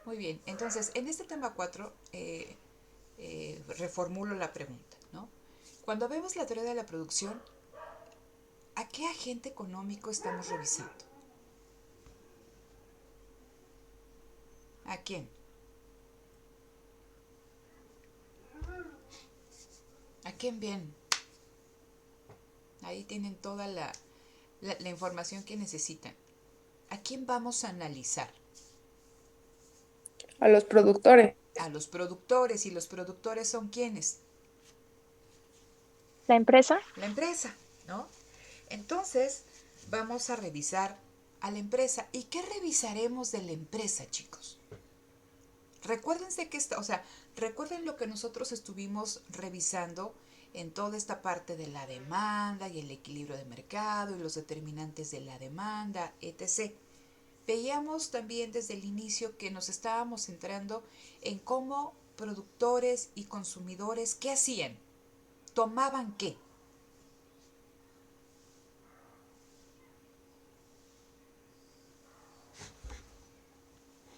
Muy bien, entonces en este tema 4 reformulo la pregunta, ¿no? Cuando vemos la teoría de la producción, ¿a qué agente económico estamos revisando? ¿A quién? ¿A quién bien? Ahí tienen toda la información que necesitan. ¿A quién vamos a analizar? A los productores. A los productores. ¿Y los productores son quiénes? La empresa. La empresa, ¿no? Entonces, vamos a revisar a la empresa. ¿Y qué revisaremos de la empresa, chicos? Recuérdense que recuerden lo que nosotros estuvimos revisando en toda esta parte de la demanda y el equilibrio de mercado y los determinantes de la demanda, etc. Veíamos también desde el inicio que nos estábamos centrando en cómo productores y consumidores, ¿qué hacían? ¿Tomaban qué?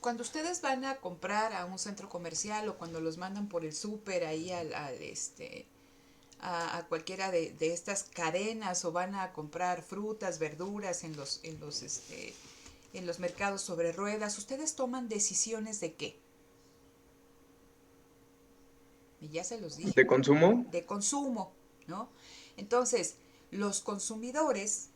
Cuando ustedes van a comprar a un centro comercial o cuando los mandan por el súper ahí a cualquiera de estas cadenas o van a comprar frutas, verduras en los mercados sobre ruedas, ustedes toman decisiones de qué. Y ya se los dije, ¿De consumo? de consumo, ¿no? Entonces, los consumidores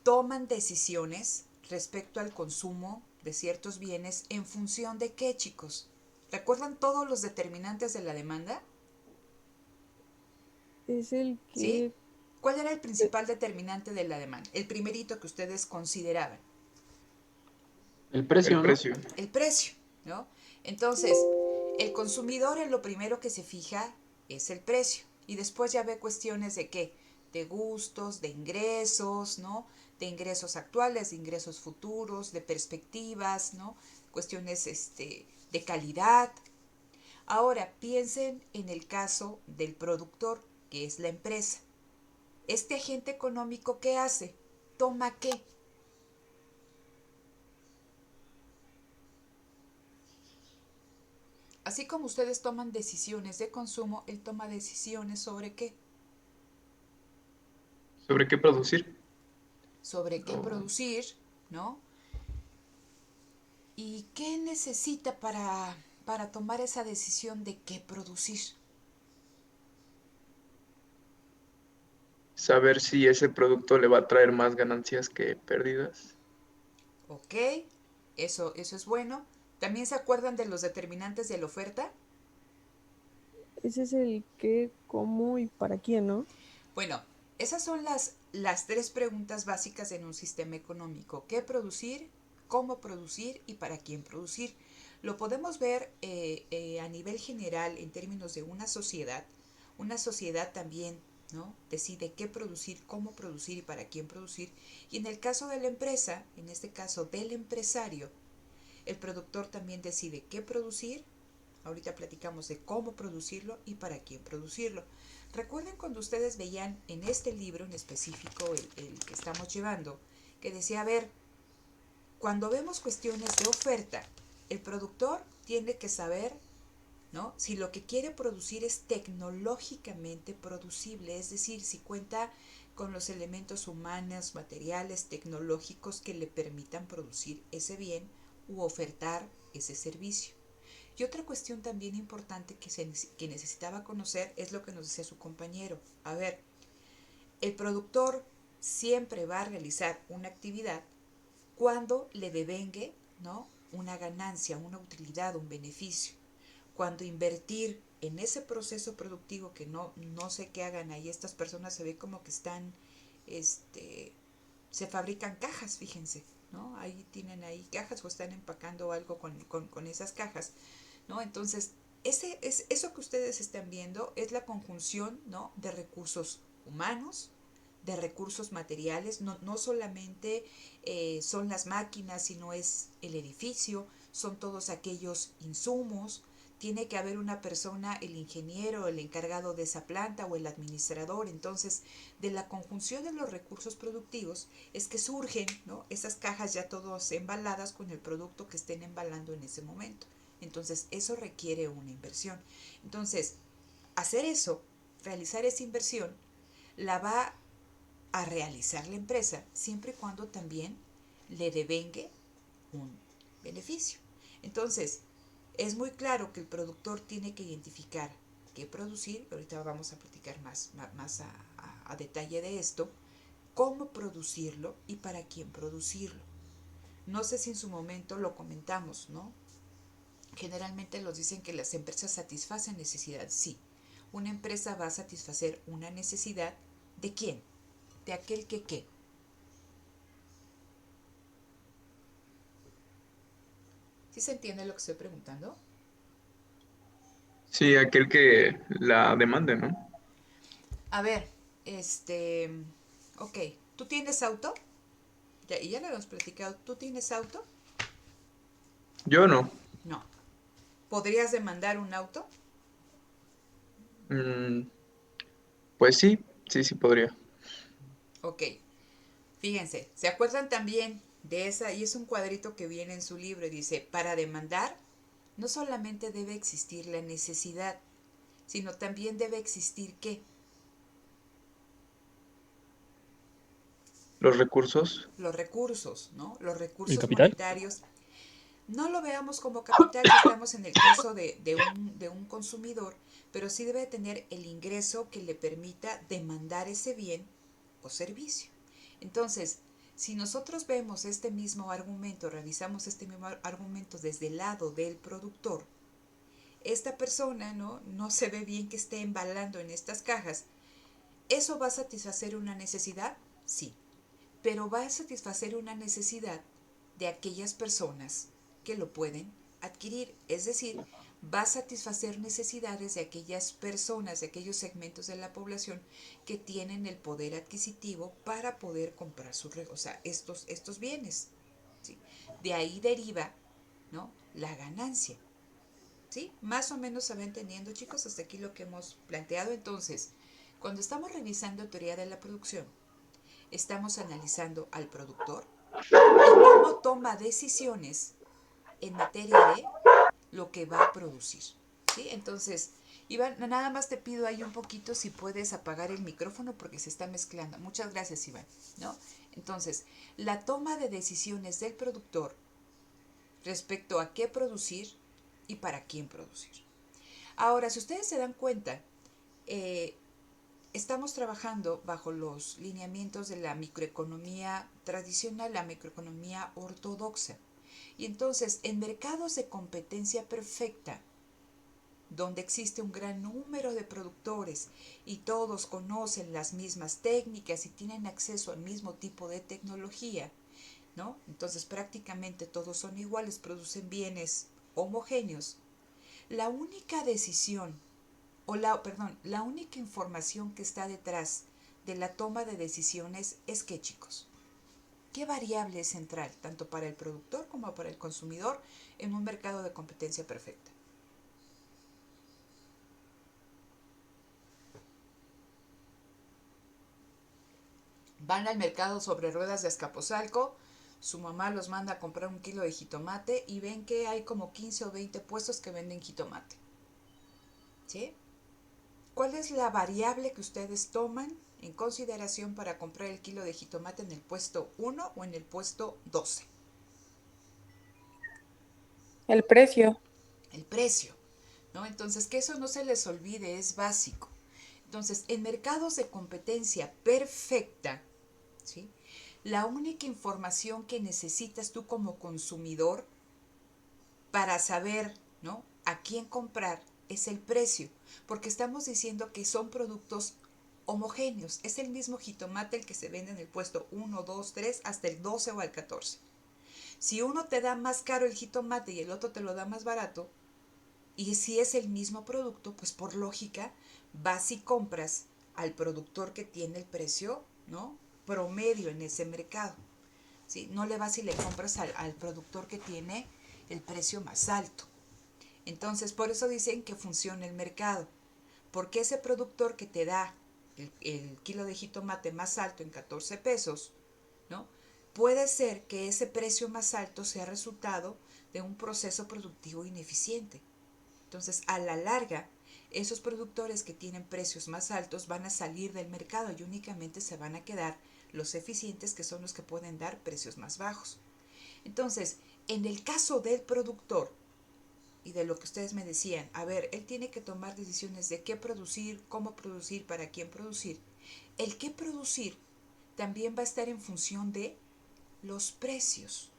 toman decisiones respecto al consumo de ciertos bienes en función de qué, chicos. ¿Recuerdan todos los determinantes de la demanda? Es el ¿Sí? que... ¿Cuál era el principal determinante de la demanda? El primerito que ustedes consideraban. El El precio, ¿no? precio. El precio, ¿no? Entonces, el consumidor en lo primero que se fija es el precio. Y después ya ve cuestiones de qué, de gustos, de ingresos, ¿no? De ingresos actuales, de ingresos futuros, de perspectivas, ¿no? Cuestiones de calidad. Ahora, piensen en el caso del productor, que es la empresa. Este agente económico, ¿qué hace? ¿Toma qué? Así como ustedes toman decisiones de consumo, él toma decisiones sobre qué, ¿Sobre qué producir? sobre qué O producir, ¿no? ¿Y qué necesita para tomar esa decisión de qué producir? saber si ese producto le va a traer más ganancias que pérdidas. ¿Ok? Eso es bueno. ¿También se acuerdan de los determinantes de la oferta? Ese es el qué, cómo y para quién, ¿no? Bueno, esas son las tres preguntas básicas en un sistema económico. ¿Qué producir? ¿Cómo producir? ¿Y para quién producir? Lo podemos ver a nivel general en términos de una sociedad. Una sociedad también, ¿no? Decide qué producir, cómo producir y para quién producir. Y en el caso de la empresa, en este caso del empresario, el productor también decide qué producir. Ahorita platicamos de cómo producirlo y para quién producirlo. Recuerden cuando ustedes veían en este libro en específico, el que estamos llevando, que decía, a ver, cuando vemos cuestiones de oferta, el productor tiene que saber, ¿no? Si lo que quiere producir es tecnológicamente producible, es decir, si cuenta con los elementos humanos, materiales, tecnológicos que le permitan producir ese bien u ofertar ese servicio. Y otra cuestión también importante que necesitaba conocer es lo que nos decía su compañero. A ver, el productor siempre va a realizar una actividad cuando le devengue, ¿no? Una ganancia, una utilidad, un beneficio. Cuando invertir en ese proceso productivo que no sé qué hagan ahí, estas personas se ve como que están, se fabrican cajas, fíjense, ¿no? Ahí tienen ahí cajas o están empacando algo con esas cajas, ¿no? Entonces, eso que ustedes están viendo es la conjunción, ¿no? De recursos humanos, de recursos materiales, no solamente son las máquinas, sino es el edificio, son todos aquellos insumos, tiene que haber una persona, el ingeniero, el encargado de esa planta o el administrador. Entonces, de la conjunción de los recursos productivos es que surgen, ¿no?, esas cajas ya todas embaladas con el producto que estén embalando en ese momento. Entonces, eso requiere una inversión. Entonces, hacer eso, realizar esa inversión, la va a realizar la empresa siempre y cuando también le devengue un beneficio. Entonces, es muy claro que el productor tiene que identificar qué producir. Ahorita vamos a platicar más a detalle de esto, cómo producirlo y para quién producirlo. No sé si en su momento lo comentamos, ¿no? Generalmente nos dicen que las empresas satisfacen necesidades. Sí, una empresa va a satisfacer una necesidad. ¿De quién? De aquel que qué. ¿Sí se entiende lo que estoy preguntando? Sí, aquel que la demande, ¿no? A ver, ok, ¿tú tienes auto? Y ya lo hemos platicado. ¿Tú tienes auto? Yo no. No. ¿Podrías demandar un auto? Mm, pues sí podría. Ok. Fíjense, ¿se acuerdan también de esa? Y es un cuadrito que viene en su libro y dice, para demandar no solamente debe existir la necesidad, sino también debe existir ¿qué? Los recursos, Los recursos, ¿no? Los ¿El recursos capital? monetarios. No lo veamos como capital si estamos en el caso de un consumidor, pero sí debe tener el ingreso que le permita demandar ese bien o servicio. Entonces, si nosotros vemos este mismo argumento, revisamos este mismo argumento desde el lado del productor, esta persona no se ve bien que esté embalando en estas cajas. ¿Eso va a satisfacer una necesidad? Sí, pero va a satisfacer una necesidad de aquellas personas que lo pueden adquirir. Es decir, va a satisfacer necesidades de aquellas personas, de aquellos segmentos de la población que tienen el poder adquisitivo para poder comprar estos bienes. ¿Sí? De ahí deriva, ¿no?, la ganancia. ¿Sí? Más o menos se va entendiendo, chicos, hasta aquí lo que hemos planteado. Entonces, cuando estamos revisando teoría de la producción, estamos analizando al productor y cómo toma decisiones en materia de lo que va a producir. ¿Sí? Entonces, Iván, nada más te pido ahí un poquito si puedes apagar el micrófono porque se está mezclando. Muchas gracias, Iván, ¿no? Entonces, la toma de decisiones del productor respecto a qué producir y para quién producir. Ahora, si ustedes se dan cuenta, eh, estamos trabajando bajo los lineamientos de la microeconomía tradicional, la microeconomía ortodoxa. Y entonces, en mercados de competencia perfecta, donde existe un gran número de productores y todos conocen las mismas técnicas y tienen acceso al mismo tipo de tecnología, ¿no? Entonces prácticamente todos son iguales, producen bienes homogéneos. La única decisión la única información que está detrás de la toma de decisiones es qué, chicos. ¿Qué variable es central, tanto para el productor como para el consumidor, en un mercado de competencia perfecta? Van al mercado sobre ruedas de Azcapotzalco, su mamá los manda a comprar 1 kilo de jitomate y ven que hay como 15 o 20 puestos que venden jitomate. ¿Sí? ¿Cuál es la variable que ustedes toman en consideración para comprar el kilo de jitomate en el puesto 1 o en el puesto 12? El precio. El precio, ¿no? Entonces, que eso no se les olvide, es básico. Entonces, en mercados de competencia perfecta, ¿sí?, la única información que necesitas tú como consumidor para saber, ¿no?, a quién comprar es el precio, porque estamos diciendo que son productos homogéneos. Es el mismo jitomate el que se vende en el puesto 1, 2, 3, hasta el 12 o el 14. Si uno te da más caro el jitomate y el otro te lo da más barato, y si es el mismo producto, pues por lógica vas y compras al productor que tiene el precio, ¿no?, promedio en ese mercado. ¿Sí? No le vas y le compras al productor que tiene el precio más alto. Entonces, por eso dicen que funciona el mercado. Porque ese productor que te da el kilo de jitomate más alto en 14 pesos, ¿no? Puede ser que ese precio más alto sea resultado de un proceso productivo ineficiente. Entonces, a la larga, esos productores que tienen precios más altos van a salir del mercado y únicamente se van a quedar los eficientes, que son los que pueden dar precios más bajos. Entonces, en el caso del productor, y de lo que ustedes me decían, a ver, él tiene que tomar decisiones de qué producir, cómo producir, para quién producir. El qué producir también va a estar en función de los precios.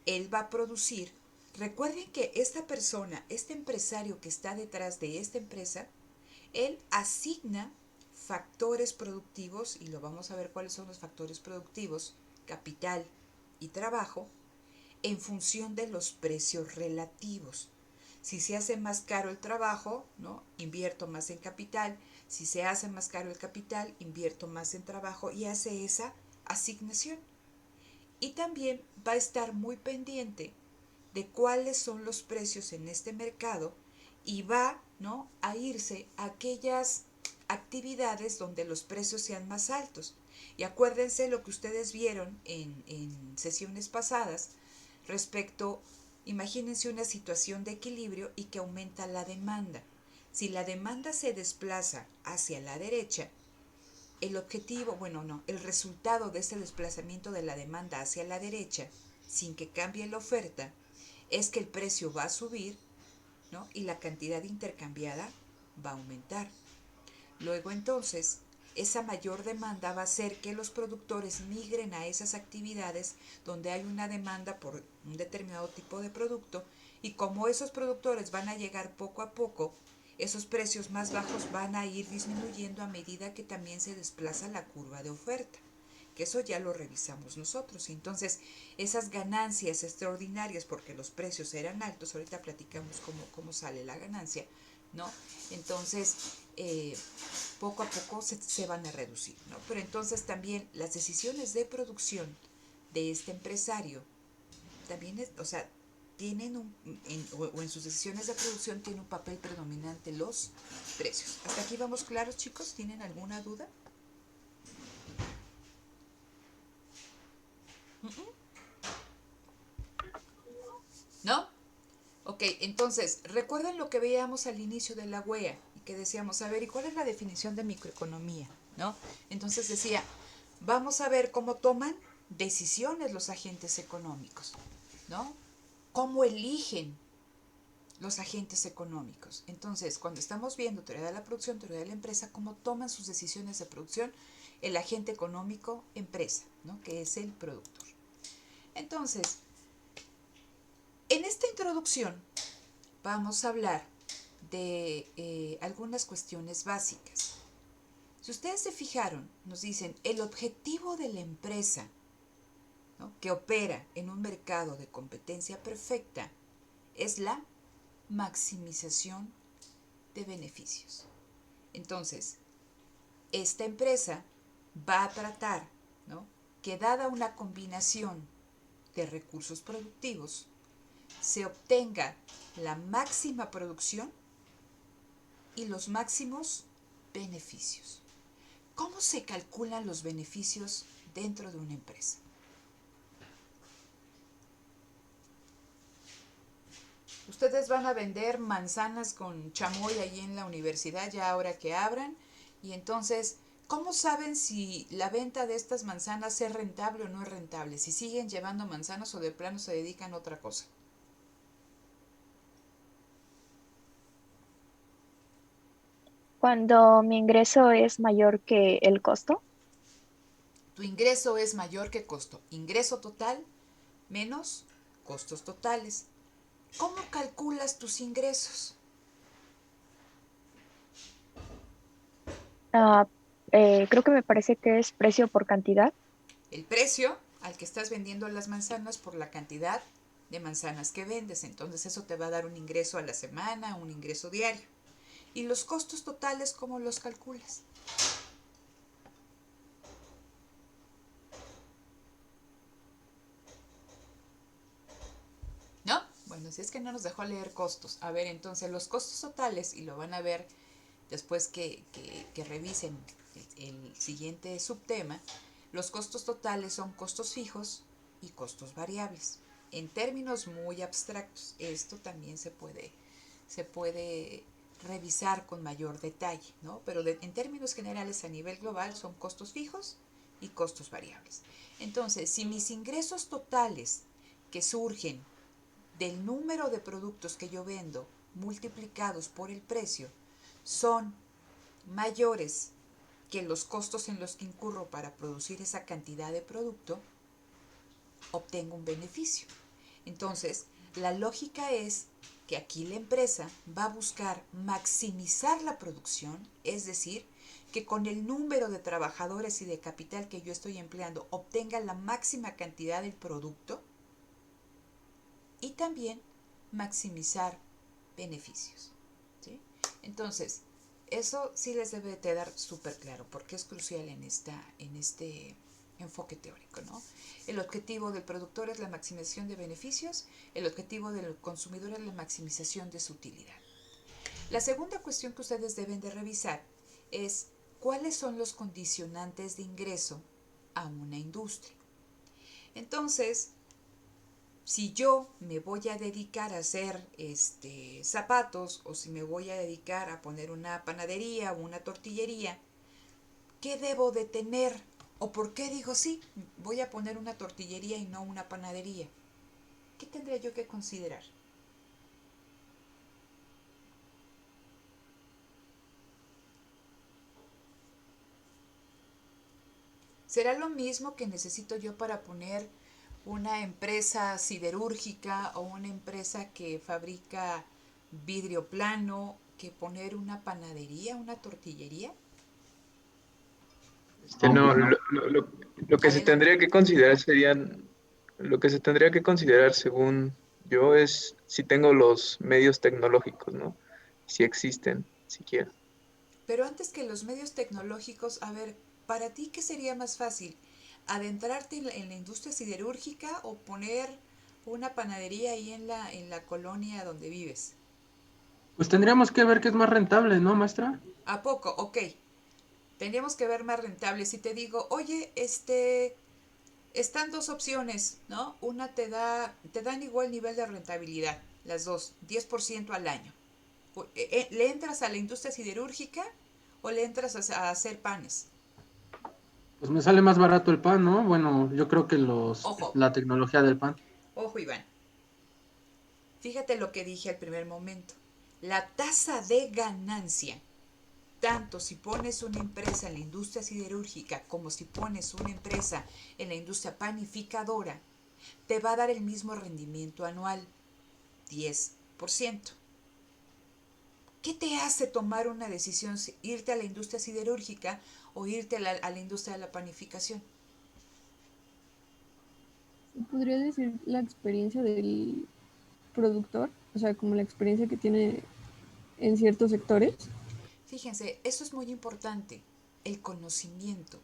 Él va a producir. Recuerden que esta persona, este empresario que está detrás de esta empresa, él asigna factores productivos, y lo vamos a ver cuáles son los factores productivos, capital y trabajo, en función de los precios relativos. Si se hace más caro el trabajo, ¿no? Invierto más en capital. Si se hace más caro el capital, invierto más en trabajo y hace esa asignación. Y también va a estar muy pendiente de cuáles son los precios en este mercado y va, ¿no?, a irse a aquellas actividades donde los precios sean más altos. Y acuérdense lo que ustedes vieron en sesiones pasadas respecto, imagínense una situación de equilibrio y que aumenta la demanda. Si la demanda se desplaza hacia la derecha, el objetivo, bueno, no, el resultado de ese desplazamiento de la demanda hacia la derecha, sin que cambie la oferta, es que el precio va a subir, ¿no?, y la cantidad intercambiada va a aumentar. Luego entonces, esa mayor demanda va a hacer que los productores migren a esas actividades donde hay una demanda por un determinado tipo de producto, y como esos productores van a llegar poco a poco, esos precios más bajos van a ir disminuyendo a medida que también se desplaza la curva de oferta, que eso ya lo revisamos nosotros. Entonces, esas ganancias extraordinarias porque los precios eran altos, ahorita platicamos cómo sale la ganancia, ¿no? Entonces, poco a poco se van a reducir, ¿no? Pero entonces también las decisiones de producción de este empresario también o sea, tienen o en sus decisiones de producción tiene un papel predominante los precios. ¿Hasta aquí vamos claros, chicos? ¿Tienen alguna duda? ¿No? Ok, entonces, ¿recuerdan lo que veíamos al inicio de la WEA? Y que decíamos, a ver, ¿y cuál es la definición de microeconomía? ¿No? Entonces decía, vamos a ver cómo toman decisiones los agentes económicos, ¿no? ¿Cómo eligen los agentes económicos? Entonces, cuando estamos viendo teoría de la producción, teoría de la empresa, cómo toman sus decisiones de producción el agente económico empresa, ¿no?, que es el productor. Entonces, en esta introducción vamos a hablar de algunas cuestiones básicas. Si ustedes se fijaron, nos dicen el objetivo de la empresa, ¿no?, que opera en un mercado de competencia perfecta es la maximización de beneficios. Entonces, esta empresa va a tratar, ¿no?, que dada una combinación de recursos productivos, se obtenga la máxima producción y los máximos beneficios. ¿Cómo se calculan los beneficios dentro de una empresa? Ustedes van a vender manzanas con chamoy allí en la universidad ya ahora que abran, y entonces, ¿cómo saben si la venta de estas manzanas es rentable o no es rentable? Si siguen llevando manzanas o de plano se dedican a otra cosa. Cuando mi ingreso es mayor que el costo. Tu ingreso es mayor que costo. Ingreso total menos costos totales. ¿Cómo calculas tus ingresos? Ah, Creo que me parece que es precio por cantidad. El precio al que estás vendiendo las manzanas por la cantidad de manzanas que vendes. Entonces eso te va a dar un ingreso a la semana, un ingreso diario. ¿Y los costos totales cómo los calculas? ¿No? Bueno, Bueno, si es que no nos dejó leer costos. A ver, entonces los costos totales, y lo van a ver después que revisen el siguiente subtema, los costos totales son costos fijos y costos variables. En términos muy abstractos, esto también se puede revisar con mayor detalle, ¿no? Pero en términos generales a nivel global son costos fijos y costos variables. Entonces, si mis ingresos totales que surgen del número de productos que yo vendo multiplicados por el precio son mayores que los costos en los que incurro para producir esa cantidad de producto, obtengo un beneficio. Entonces, la lógica es que aquí la empresa va a buscar maximizar la producción, es decir, que con el número de trabajadores y de capital que yo estoy empleando obtenga la máxima cantidad del producto y también maximizar beneficios, ¿sí? Entonces, eso sí les debe de quedar súper claro porque es crucial en este enfoque teórico, ¿no? El objetivo del productor es la maximización de beneficios, el objetivo del consumidor es la maximización de su utilidad. La segunda cuestión que ustedes deben de revisar es cuáles son los condicionantes de ingreso a una industria. Entonces, si yo me voy a dedicar a hacer zapatos o si me voy a dedicar a poner una panadería o una tortillería, ¿qué debo de tener? ¿O por qué digo sí, voy a poner una tortillería y no una panadería? ¿Qué tendría yo que considerar? ¿Será lo mismo que necesito yo para poner una empresa siderúrgica o una empresa que fabrica vidrio plano que poner una panadería, una tortillería? No, lo que se Adelante. tendría que considerar lo que se tendría que considerar según yo es si tengo los medios tecnológicos, ¿no? Si existen, siquiera. Pero antes que los medios tecnológicos, a ver, ¿para ti qué sería más fácil? ¿Adentrarte en la industria siderúrgica o poner una panadería ahí en la colonia donde vives? Pues tendríamos que ver qué es más rentable, ¿no, maestra? ¿A poco? Ok. Tendríamos que ver más rentable. Si te digo, oye, están dos opciones, ¿no? Una te dan igual nivel de rentabilidad, las dos, 10% al año. ¿Le entras a la industria siderúrgica o le entras a hacer panes? Pues me sale más barato el pan, ¿no? Bueno, yo creo que Ojo, la tecnología del pan. ojo Iván, fíjate lo que dije al primer momento. La tasa de ganancia, tanto si pones una empresa en la industria siderúrgica como si pones una empresa en la industria panificadora, te va a dar el mismo rendimiento anual, 10%. ¿Qué te hace tomar una decisión, irte a la industria siderúrgica o irte a la industria de la panificación? ¿Se podría decir la experiencia del productor? O sea, como la experiencia que tiene en ciertos sectores. Fíjense, eso es muy importante, el conocimiento.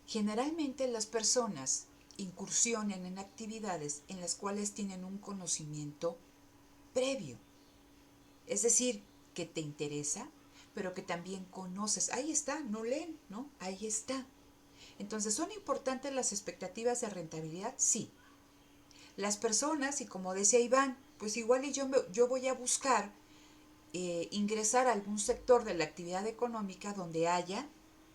Generalmente las personas incursionan en actividades en las cuales tienen un conocimiento previo. Es decir, que te interesa, pero que también conoces. Ahí está, no leen, ¿no? Ahí está. Entonces, ¿son importantes las expectativas de rentabilidad? Sí. Las personas, y como decía Iván, pues igual y yo voy a buscar ingresar a algún sector de la actividad económica donde haya,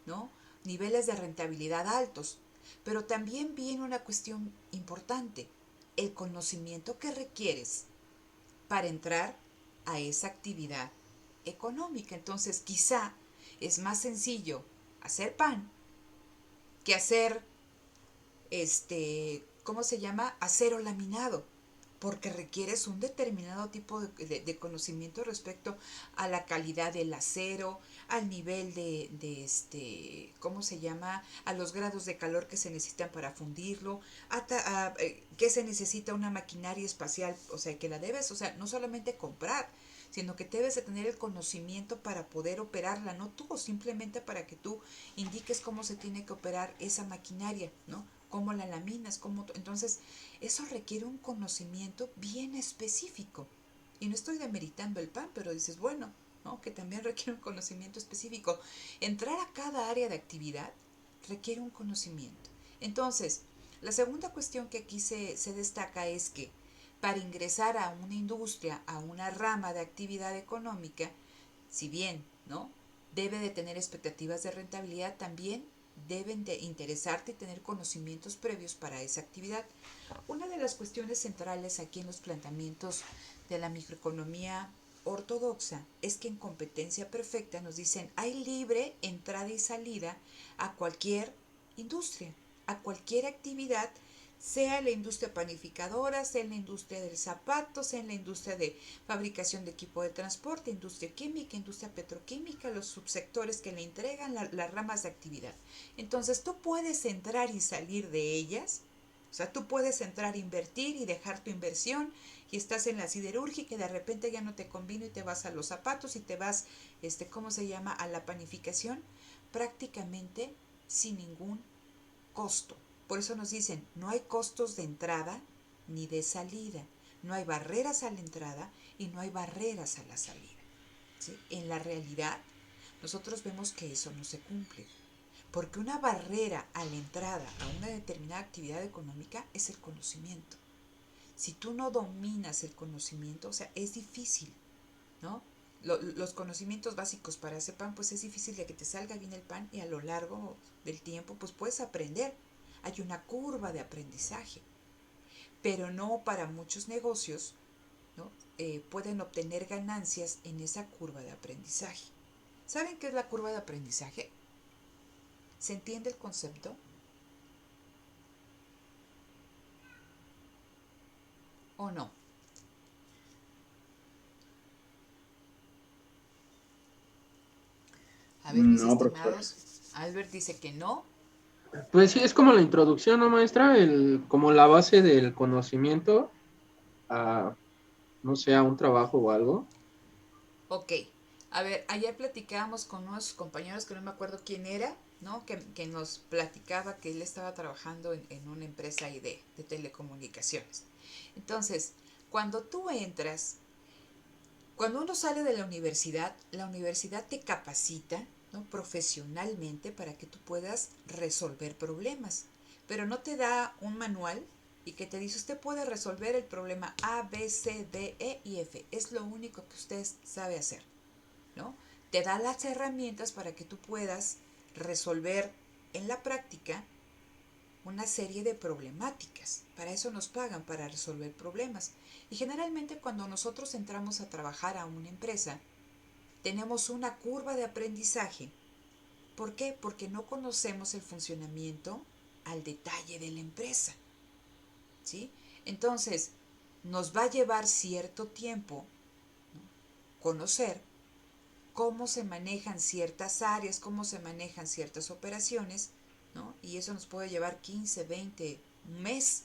¿no?, niveles de rentabilidad altos. Pero también viene una cuestión importante, el conocimiento que requieres para entrar a esa actividad económica. Entonces, quizá es más sencillo hacer pan que hacer ¿cómo se llama? Acero laminado, porque requieres un determinado tipo de conocimiento respecto a la calidad del acero, al nivel ¿cómo se llama? A los grados de calor que se necesitan para fundirlo, que se necesita una maquinaria espacial, o sea, que la debes, o sea, no solamente comprar, sino que debes de tener el conocimiento para poder operarla, no tú, simplemente para que tú indiques cómo se tiene que operar esa maquinaria, ¿no? cómo la laminas, entonces eso requiere un conocimiento bien específico. Y no estoy demeritando el pan, pero dices, bueno, ¿no? Que también requiere un conocimiento específico. Entrar a cada área de actividad requiere un conocimiento. Entonces, la segunda cuestión que aquí se destaca es que para ingresar a una industria, a una rama de actividad económica, si bien, ¿no?, debe de tener expectativas de rentabilidad, también deben de interesarte y tener conocimientos previos para esa actividad. Una de las cuestiones centrales aquí en los planteamientos de la microeconomía ortodoxa es que en competencia perfecta nos dicen hay libre entrada y salida a cualquier industria, a cualquier actividad, sea la industria panificadora, sea en la industria del zapato, sea en la industria de fabricación de equipo de transporte, industria química, industria petroquímica, los subsectores que le entregan las ramas de actividad. Entonces tú puedes entrar y salir de ellas, o sea, tú puedes entrar a invertir y dejar tu inversión y estás en la siderúrgica y de repente ya no te convino y te vas a los zapatos y te vas, ¿cómo se llama?, a la panificación, prácticamente sin ningún costo. Por eso nos dicen, no hay costos de entrada ni de salida, no hay barreras a la entrada y no hay barreras a la salida, ¿sí? En la realidad, nosotros vemos que eso no se cumple, porque una barrera a la entrada a una determinada actividad económica es el conocimiento. Si tú no dominas el conocimiento, o sea, es difícil, ¿no? Los conocimientos básicos para ese pan, pues es difícil de que te salga bien el pan y a lo largo del tiempo, pues puedes aprender. Hay una curva de aprendizaje, pero no para muchos negocios, ¿no? Pueden obtener ganancias en esa curva de aprendizaje. ¿Saben qué es la curva de aprendizaje? ¿Se entiende el concepto? ¿O no? A ver, mis No, profesor. estimados, Albert dice que no. Pues sí, es como la introducción, ¿no, maestra? Como la base del conocimiento a, no sé, a un trabajo o algo. Ok, a ver, ayer platicábamos con unos compañeros que no me acuerdo quién era, ¿no? Que nos platicaba que él estaba trabajando en una empresa ahí de telecomunicaciones. Entonces, cuando tú entras, cuando uno sale de la universidad te capacita, ¿no?, profesionalmente para que tú puedas resolver problemas, pero no te da un manual y que te dice usted puede resolver el problema A, B, C, D, E y F. Es lo único que usted sabe hacer, ¿no? Te da las herramientas para que tú puedas resolver en la práctica una serie de problemáticas. Para eso nos pagan, para resolver problemas. Y generalmente cuando nosotros entramos a trabajar a una empresa, tenemos una curva de aprendizaje. ¿Por qué? Porque no conocemos el funcionamiento al detalle de la empresa, ¿sí? Entonces, nos va a llevar cierto tiempo, ¿no?, conocer cómo se manejan ciertas áreas, cómo se manejan ciertas operaciones, ¿no? Y eso nos puede llevar 15, 20, un mes.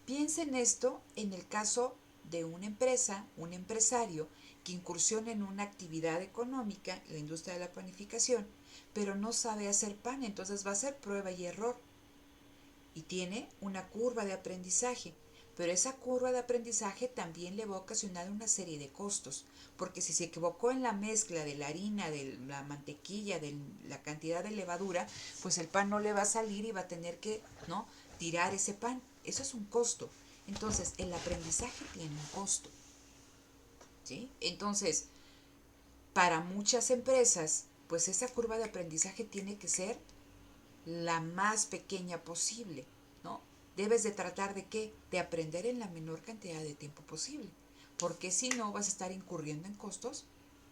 Piensen esto en el caso de una empresa, un empresario que incursiona en una actividad económica, la industria de la panificación, pero no sabe hacer pan, entonces va a hacer prueba y error. Y tiene una curva de aprendizaje, pero esa curva de aprendizaje también le va a ocasionar una serie de costos, porque si se equivocó en la mezcla de la harina, de la mantequilla, de la cantidad de levadura, pues el pan no le va a salir y va a tener que, ¿no?, tirar ese pan. Eso es un costo. Entonces, el aprendizaje tiene un costo, ¿sí? Entonces, para muchas empresas, pues esa curva de aprendizaje tiene que ser la más pequeña posible, ¿no? Debes de tratar de ¿qué? De aprender en la menor cantidad de tiempo posible, porque si no vas a estar incurriendo en costos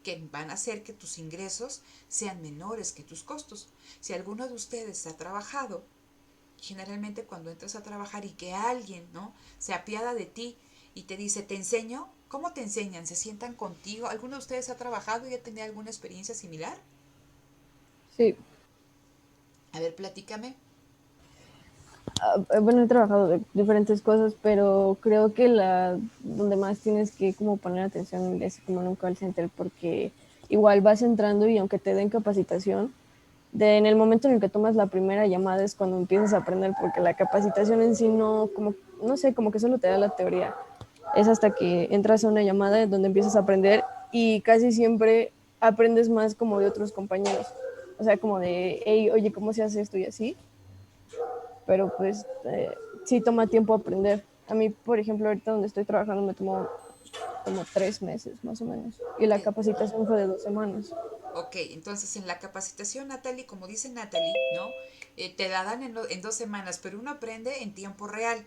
que van a hacer que tus ingresos sean menores que tus costos. Si alguno de ustedes ha trabajado, generalmente cuando entras a trabajar y que alguien, ¿no?, se apiada de ti y te dice, ¿te enseño? ¿Cómo te enseñan? ¿Se sientan contigo? ¿Alguno de ustedes ha trabajado y ha tenido alguna experiencia similar? Sí. A ver, platícame. Bueno, he trabajado de diferentes cosas, pero creo que donde más tienes que como poner atención es como en un call center, porque igual vas entrando y aunque te den capacitación, en el momento en el que tomas la primera llamada es cuando empiezas a aprender, porque la capacitación en sí no, como, no sé, como que solo te da la teoría. Es hasta que entras a una llamada donde empiezas a aprender y casi siempre aprendes más como de otros compañeros. O sea, como de, hey, oye, ¿cómo se hace esto y así? Pero pues sí toma tiempo aprender. A mí, por ejemplo, ahorita donde estoy trabajando me tomó como 3 meses más o menos. Y la capacitación fue de 2 semanas. Ok, entonces en la capacitación, Natalie, como dice Natalie, ¿no? Te la dan en 2 semanas, pero uno aprende en tiempo real.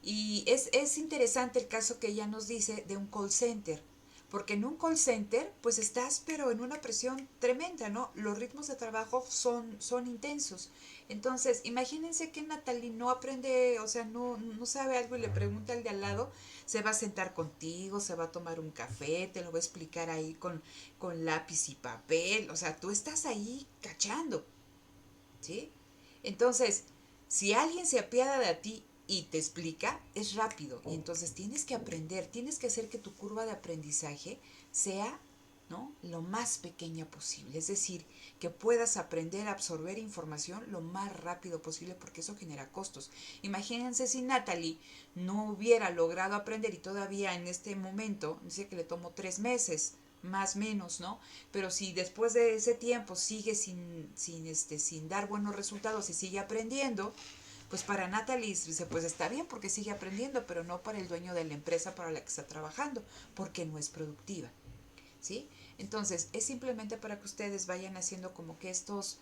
Y es interesante el caso que ella nos dice de un call center, porque en un call center pues estás pero en una presión tremenda, ¿no? Los ritmos de trabajo son intensos. Entonces, imagínense que Natalie no aprende, o sea, no sabe algo y le pregunta al de al lado, se va a sentar contigo, se va a tomar un café, te lo va a explicar ahí con lápiz y papel, o sea, tú estás ahí cachando, ¿sí? Entonces, si alguien se apiada de ti y te explica, es rápido. Y entonces tienes que aprender, tienes que hacer que tu curva de aprendizaje sea, ¿no?, lo más pequeña posible. Es decir, que puedas aprender a absorber información lo más rápido posible porque eso genera costos. Imagínense si Natalie no hubiera logrado aprender y todavía en este momento, dice que le tomó 3 meses, más o menos, ¿no? Pero si después de ese tiempo sigue sin dar buenos resultados y sigue aprendiendo, pues para Natalie dice, pues está bien porque sigue aprendiendo, pero no para el dueño de la empresa para la que está trabajando, porque no es productiva, ¿sí? Entonces, es simplemente para que ustedes vayan haciendo como que estos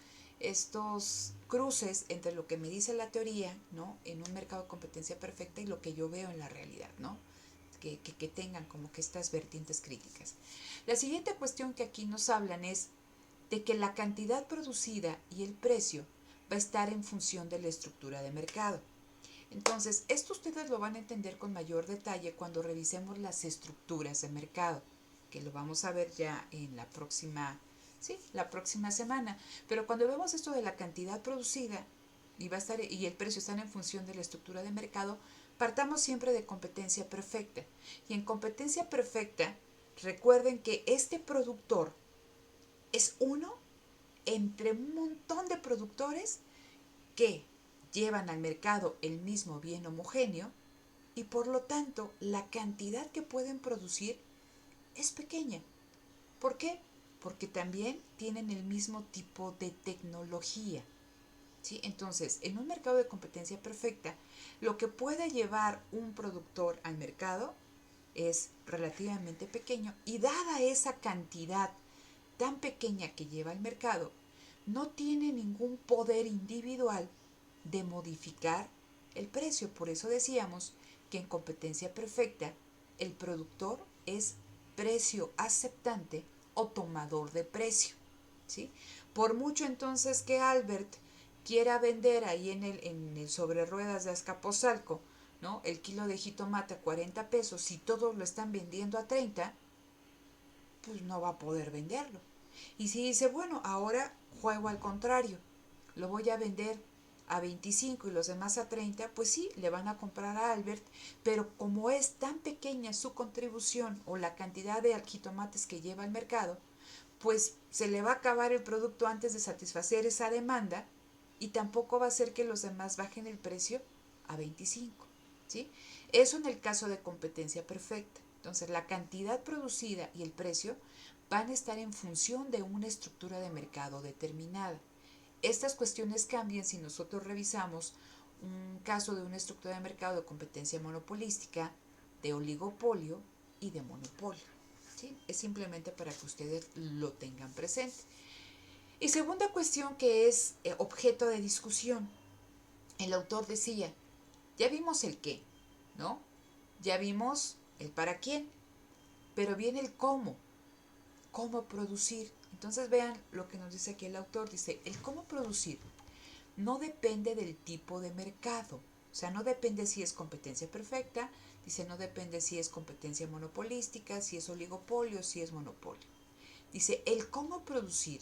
cruces entre lo que me dice la teoría, ¿no?, en un mercado de competencia perfecta y lo que yo veo en la realidad, ¿no? Que tengan como que estas vertientes críticas. La siguiente cuestión que aquí nos hablan es de que la cantidad producida y el precio va a estar en función de la estructura de mercado. Entonces, esto ustedes lo van a entender con mayor detalle cuando revisemos las estructuras de mercado, que lo vamos a ver ya en la próxima semana. Pero cuando vemos esto de la cantidad producida y el precio están en función de la estructura de mercado, partamos siempre de competencia perfecta. Y en competencia perfecta, recuerden que este productor es uno entre un montón de productores que llevan al mercado el mismo bien homogéneo y por lo tanto la cantidad que pueden producir es pequeña. ¿Por qué? Porque también tienen el mismo tipo de tecnología, ¿sí? Entonces, en un mercado de competencia perfecta, lo que puede llevar un productor al mercado es relativamente pequeño y dada esa cantidad tan pequeña que lleva al mercado, no tiene ningún poder individual de modificar el precio. Por eso decíamos que en competencia perfecta el productor es precio aceptante o tomador de precio, ¿sí? Por mucho entonces que Albert quiera vender ahí en el sobre ruedas de Azcapotzalco, ¿no?, el kilo de jitomate a 40 pesos, si todos lo están vendiendo a 30, pues no va a poder venderlo. Y si dice, bueno, ahora juego al contrario, lo voy a vender a 25 y los demás a 30, pues sí, le van a comprar a Albert, pero como es tan pequeña su contribución o la cantidad de jitomates que lleva al mercado, pues se le va a acabar el producto antes de satisfacer esa demanda y tampoco va a hacer que los demás bajen el precio a 25, ¿sí? Eso en el caso de competencia perfecta. Entonces, la cantidad producida y el precio van a estar en función de una estructura de mercado determinada. Estas cuestiones cambian si nosotros revisamos un caso de una estructura de mercado de competencia monopolística, de oligopolio y de monopolio, ¿sí? Es simplemente para que ustedes lo tengan presente. Y segunda cuestión que es objeto de discusión. El autor decía, ya vimos el qué, ¿no? Ya vimos el para quién, pero viene el cómo producir. Entonces vean lo que nos dice aquí el autor, dice, el cómo producir no depende del tipo de mercado, o sea, no depende si es competencia perfecta, dice, no depende si es competencia monopolística, si es oligopolio, si es monopolio. Dice, el cómo producir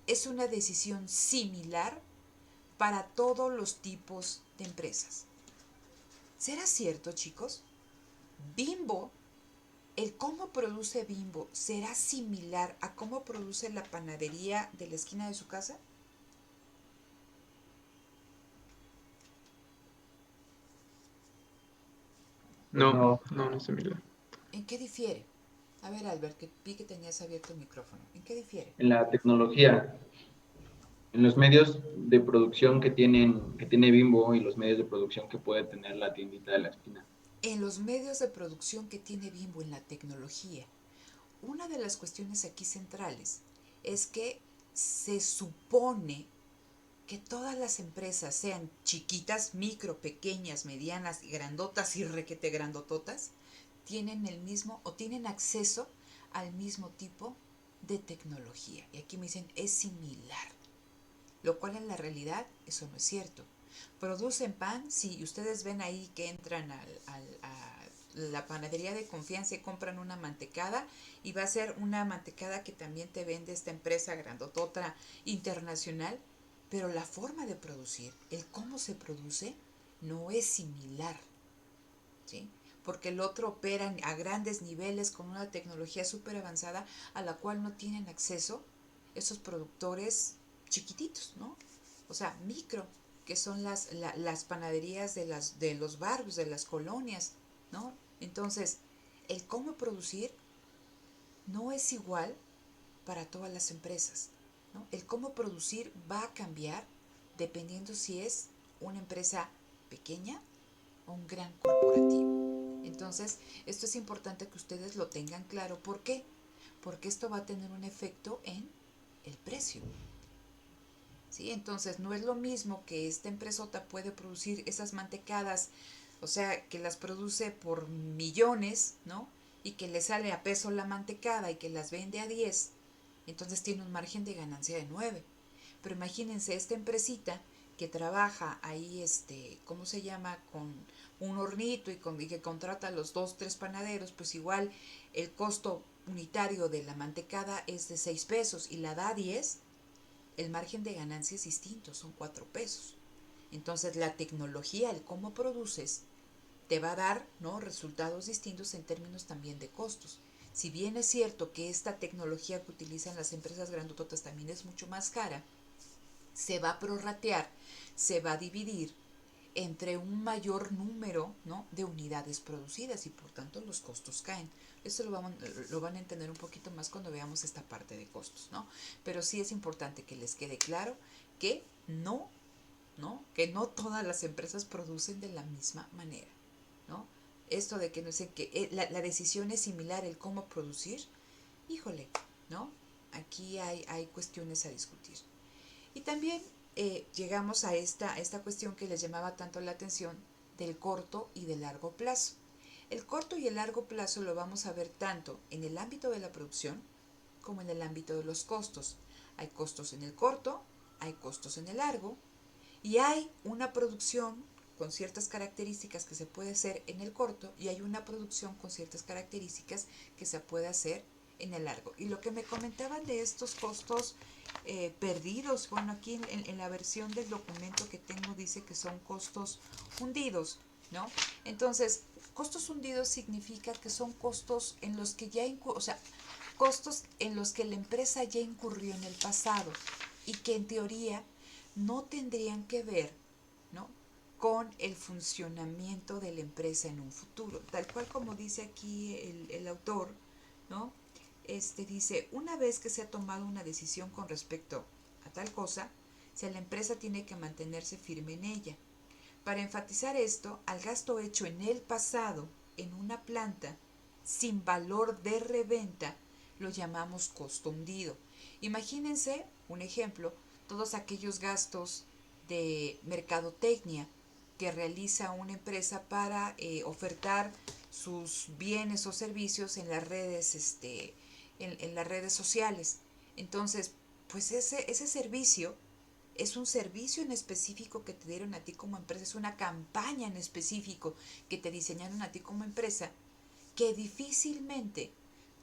es una decisión similar para todos los tipos de empresas. ¿Será cierto, chicos? Bimbo, el cómo produce Bimbo, ¿será similar a cómo produce la panadería de la esquina de su casa? pues No, no. no es similar. ¿En qué difiere? A ver, Albert, que vi que tenías abierto el micrófono. ¿En qué difiere? En la tecnología, en los medios de producción que tiene Bimbo y los medios de producción que puede tener la tiendita de la esquina. En los medios de producción que tiene Bimbo en la tecnología, una de las cuestiones aquí centrales es que se supone que todas las empresas, sean chiquitas, micro, pequeñas, medianas, grandotas y requete grandototas, tienen el mismo o tienen acceso al mismo tipo de tecnología. Y aquí me dicen, es similar, lo cual en la realidad eso no es cierto. Producen pan, si ustedes ven ahí que entran a la panadería de confianza y compran una mantecada, y va a ser una mantecada que también te vende esta empresa grandotota internacional, pero la forma de producir, el cómo se produce, no es similar, ¿sí? Porque el otro opera a grandes niveles con una tecnología súper avanzada a la cual no tienen acceso esos productores chiquititos, ¿no? O sea, micro, que son las panaderías de los barrios, de las colonias, ¿no? Entonces, el cómo producir no es igual para todas las empresas, ¿no? El cómo producir va a cambiar dependiendo si es una empresa pequeña o un gran corporativo. Entonces, esto es importante que ustedes lo tengan claro. ¿Por qué? Porque esto va a tener un efecto en el precio. ¿Sí? Entonces, no es lo mismo que esta empresota puede producir esas mantecadas, o sea, que las produce por millones, ¿no? Y que le sale a peso la mantecada y que las vende a 10, entonces tiene un margen de ganancia de 9. Pero imagínense esta empresita que trabaja ahí, ¿cómo se llama? Con un hornito y que contrata a los 2, 3 panaderos, pues igual el costo unitario de la mantecada es de 6 pesos y la da a 10, el margen de ganancia es distinto, son 4 pesos. Entonces la tecnología, el cómo produces, te va a dar, ¿no?, resultados distintos en términos también de costos. Si bien es cierto que esta tecnología que utilizan las empresas grandototas también es mucho más cara, se va a prorratear, se va a dividir entre un mayor número, ¿no?, de unidades producidas y por tanto los costos caen. Esto lo van a entender un poquito más cuando veamos esta parte de costos, ¿no? Pero sí es importante que les quede claro que que no todas las empresas producen de la misma manera, ¿no? Esto de que no sé, que la decisión es similar, el cómo producir, híjole, ¿no? Aquí hay cuestiones a discutir. Y también llegamos a esta cuestión que les llamaba tanto la atención del corto y del largo plazo. El corto y el largo plazo lo vamos a ver tanto en el ámbito de la producción como en el ámbito de los costos. Hay costos en el corto, hay costos en el largo, y hay una producción con ciertas características que se puede hacer en el corto y hay una producción con ciertas características que se puede hacer en el largo. Y lo que me comentaban de estos costos perdidos, bueno, aquí en la versión del documento que tengo dice que son costos hundidos, ¿no? Entonces, costos hundidos significa que son costos en los que o sea, costos en los que la empresa ya incurrió en el pasado y que en teoría no tendrían que ver, ¿no?, con el funcionamiento de la empresa en un futuro. Tal cual como dice aquí el autor, ¿no? Dice, una vez que se ha tomado una decisión con respecto a tal cosa, si la empresa tiene que mantenerse firme en ella. Para enfatizar esto, al gasto hecho en el pasado en una planta sin valor de reventa lo llamamos costo hundido. Imagínense un ejemplo, todos aquellos gastos de mercadotecnia que realiza una empresa para ofertar sus bienes o servicios en las redes, en las redes sociales. Entonces, pues ese servicio es un servicio en específico que te dieron a ti como empresa, es una campaña en específico que te diseñaron a ti como empresa, que difícilmente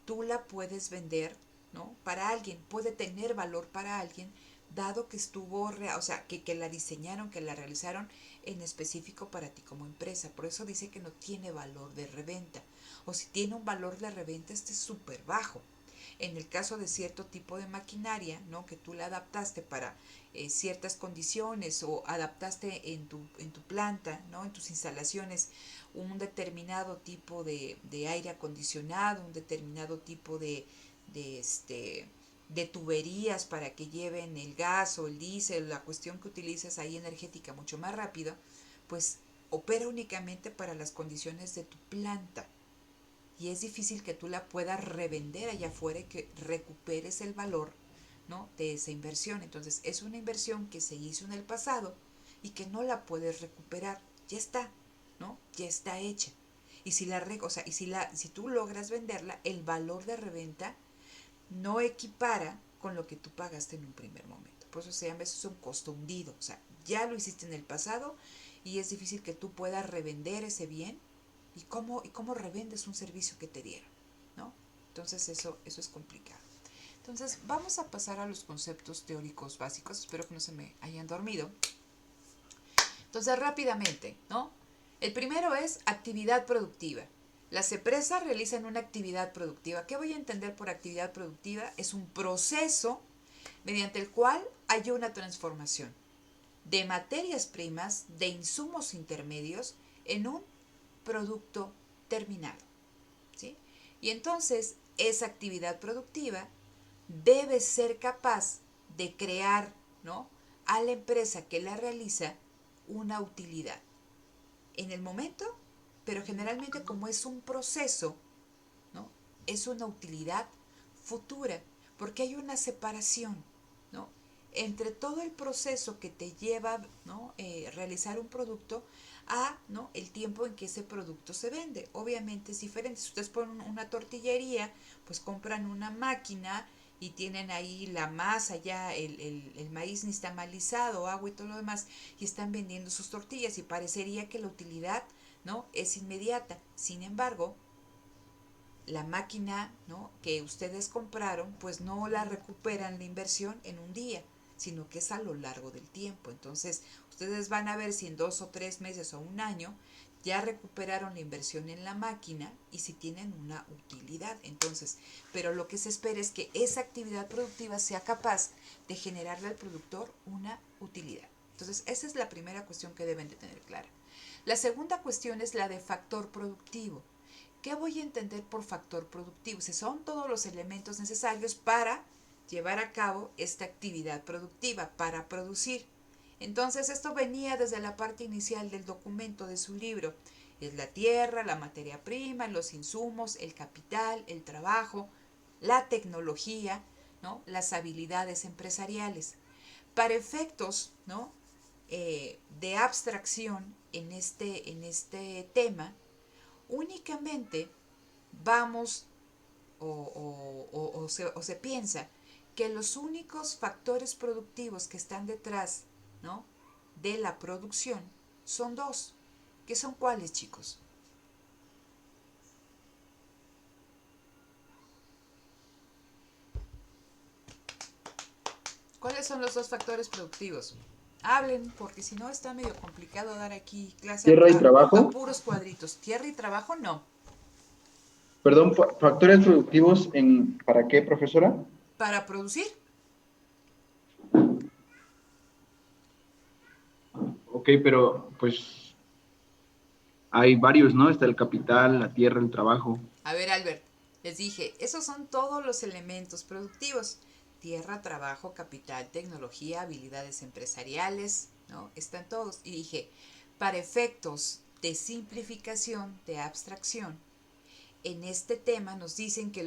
tú la puedes vender, ¿no?, para alguien, puede tener valor para alguien, dado que estuvo, o sea, que la diseñaron, que la realizaron en específico para ti como empresa. Por eso dice que no tiene valor de reventa, o si tiene un valor de reventa, este es súper bajo. En el caso de cierto tipo de maquinaria, ¿no? Que tú la adaptaste para ciertas condiciones o adaptaste en tu planta, ¿no? En tus instalaciones, un determinado tipo de aire acondicionado, un determinado tipo de, este, de tuberías para que lleven el gas o el diésel, la cuestión que utilices ahí energética mucho más rápido, pues opera únicamente para las condiciones de tu planta. Y es difícil que tú la puedas revender allá afuera y que recuperes el valor, ¿no? De esa inversión. Entonces es una inversión que se hizo en el pasado y que no la puedes recuperar. Ya está, ¿no? Ya está hecha. Y si tú logras venderla, el valor de reventa no equipara con lo que tú pagaste en un primer momento. Por eso se llama, eso es un costo hundido. O sea, ya lo hiciste en el pasado y es difícil que tú puedas revender ese bien. ¿Y cómo revendes un servicio que te dieron? ¿No? Entonces eso es complicado. Entonces vamos a pasar a los conceptos teóricos básicos. Espero que no se me hayan dormido. Entonces rápidamente, ¿no? El primero es actividad productiva. Las empresas realizan una actividad productiva. ¿Qué voy a entender por actividad productiva? Es un proceso mediante el cual hay una transformación de materias primas, de insumos intermedios, en un producto terminado. ¿Sí? Y entonces esa actividad productiva debe ser capaz de crear, ¿no?, a la empresa que la realiza una utilidad en el momento, pero generalmente como es un proceso, ¿no?, es una utilidad futura, porque hay una separación, ¿no?, entre todo el proceso que te lleva, ¿no?, realizar un producto a, ¿no?, el tiempo en que ese producto se vende. Obviamente es diferente. Si ustedes ponen una tortillería, pues compran una máquina y tienen ahí la masa, ya el maíz nixtamalizado, agua y todo lo demás, y están vendiendo sus tortillas y parecería que la utilidad, ¿no?, es inmediata. Sin embargo, la máquina, ¿no?, que ustedes compraron, pues no la recuperan la inversión en un día, sino que es a lo largo del tiempo. Entonces, ustedes van a ver si en 2 o 3 meses o un año ya recuperaron la inversión en la máquina y si tienen una utilidad. Entonces, pero lo que se espera es que esa actividad productiva sea capaz de generarle al productor una utilidad. Entonces, esa es la primera cuestión que deben de tener clara. La segunda cuestión es la de factor productivo. ¿Qué voy a entender por factor productivo? Si son todos los elementos necesarios para llevar a cabo esta actividad productiva, para producir. Entonces esto venía desde la parte inicial del documento de su libro. Es la tierra, la materia prima, los insumos, el capital, el trabajo, la tecnología, ¿no?, las habilidades empresariales. Para efectos, ¿no?, de abstracción en este tema, únicamente vamos o se piensa que los únicos factores productivos que están detrás, ¿no?, de la producción son dos. ¿Qué son cuáles, chicos? ¿Cuáles son los dos factores productivos? Hablen, porque si no está medio complicado dar aquí clase Tierra y a trabajo. puros cuadritos. Tierra y trabajo no. Perdón, factores productivos ¿para qué, profesora? Para producir. Ok, pero pues hay varios, ¿no? Está el capital, la tierra, el trabajo. A ver, Albert, les dije, esos son todos los elementos productivos. Tierra, trabajo, capital, tecnología, habilidades empresariales, ¿no? Están todos. Y dije, para efectos de simplificación, de abstracción, en este tema nos dicen que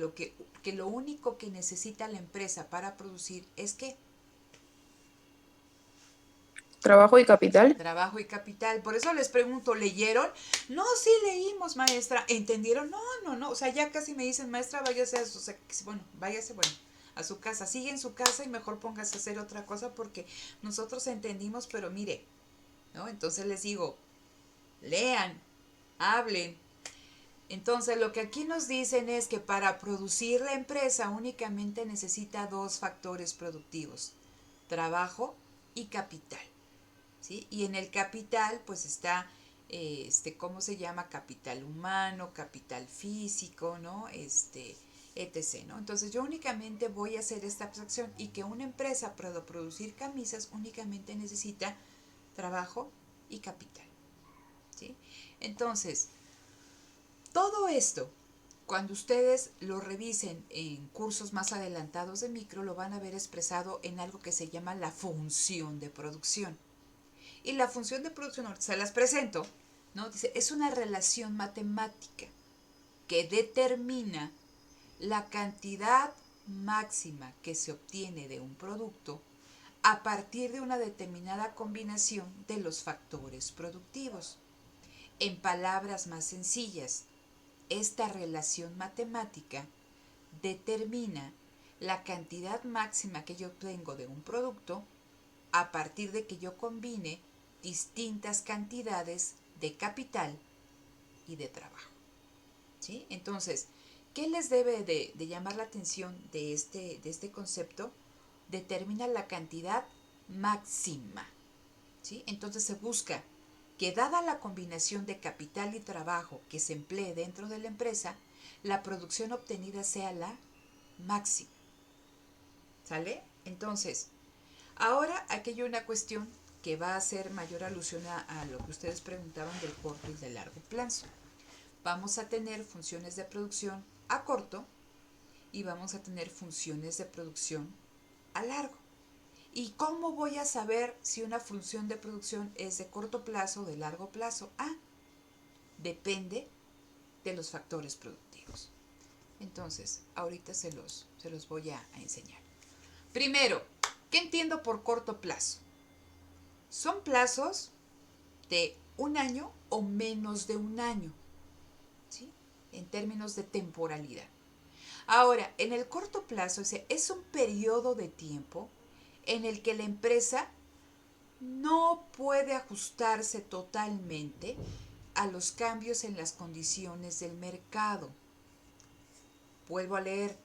lo único que necesita la empresa para producir es ¿qué? Trabajo y capital. Trabajo y capital. Por eso les pregunto, ¿leyeron? No, sí leímos, maestra. ¿Entendieron? No. O sea, ya casi me dicen, maestra, váyase a su, váyase, a su casa. Sigue en su casa y mejor póngase a hacer otra cosa porque nosotros entendimos, pero mire, ¿no? Entonces les digo, lean, hablen. Entonces lo que aquí nos dicen es que para producir la empresa únicamente necesita dos factores productivos, trabajo y capital. ¿Sí? Y en el capital pues está, ¿cómo se llama? Capital humano, capital físico, ¿no? etc., ¿no? Entonces yo únicamente voy a hacer esta abstracción y que una empresa para producir camisas únicamente necesita trabajo y capital, ¿sí? Entonces, todo esto, cuando ustedes lo revisen en cursos más adelantados de micro, lo van a ver expresado en algo que se llama la función de producción. Y la función de producción, ahorita se las presento, ¿no? Dice, es una relación matemática que determina la cantidad máxima que se obtiene de un producto a partir de una determinada combinación de los factores productivos. En palabras más sencillas, esta relación matemática determina la cantidad máxima que yo obtengo de un producto a partir de que yo combine distintas cantidades de capital y de trabajo, ¿sí? Entonces, ¿qué les debe de llamar la atención de este concepto? Determina la cantidad máxima, ¿sí? Entonces se busca que dada la combinación de capital y trabajo que se emplee dentro de la empresa, la producción obtenida sea la máxima, ¿sale? Entonces, ahora aquí hay una cuestión que va a hacer mayor alusión a lo que ustedes preguntaban del corto y del largo plazo. Vamos a tener funciones de producción a corto y vamos a tener funciones de producción a largo. ¿Y cómo voy a saber si una función de producción es de corto plazo o de largo plazo? Depende de los factores productivos. Entonces, ahorita se los voy a enseñar. Primero, ¿qué entiendo por corto plazo? Son plazos de un año o menos de un año, ¿sí? En términos de temporalidad. Ahora, en el corto plazo es un periodo de tiempo en el que la empresa no puede ajustarse totalmente a los cambios en las condiciones del mercado. Vuelvo a leer,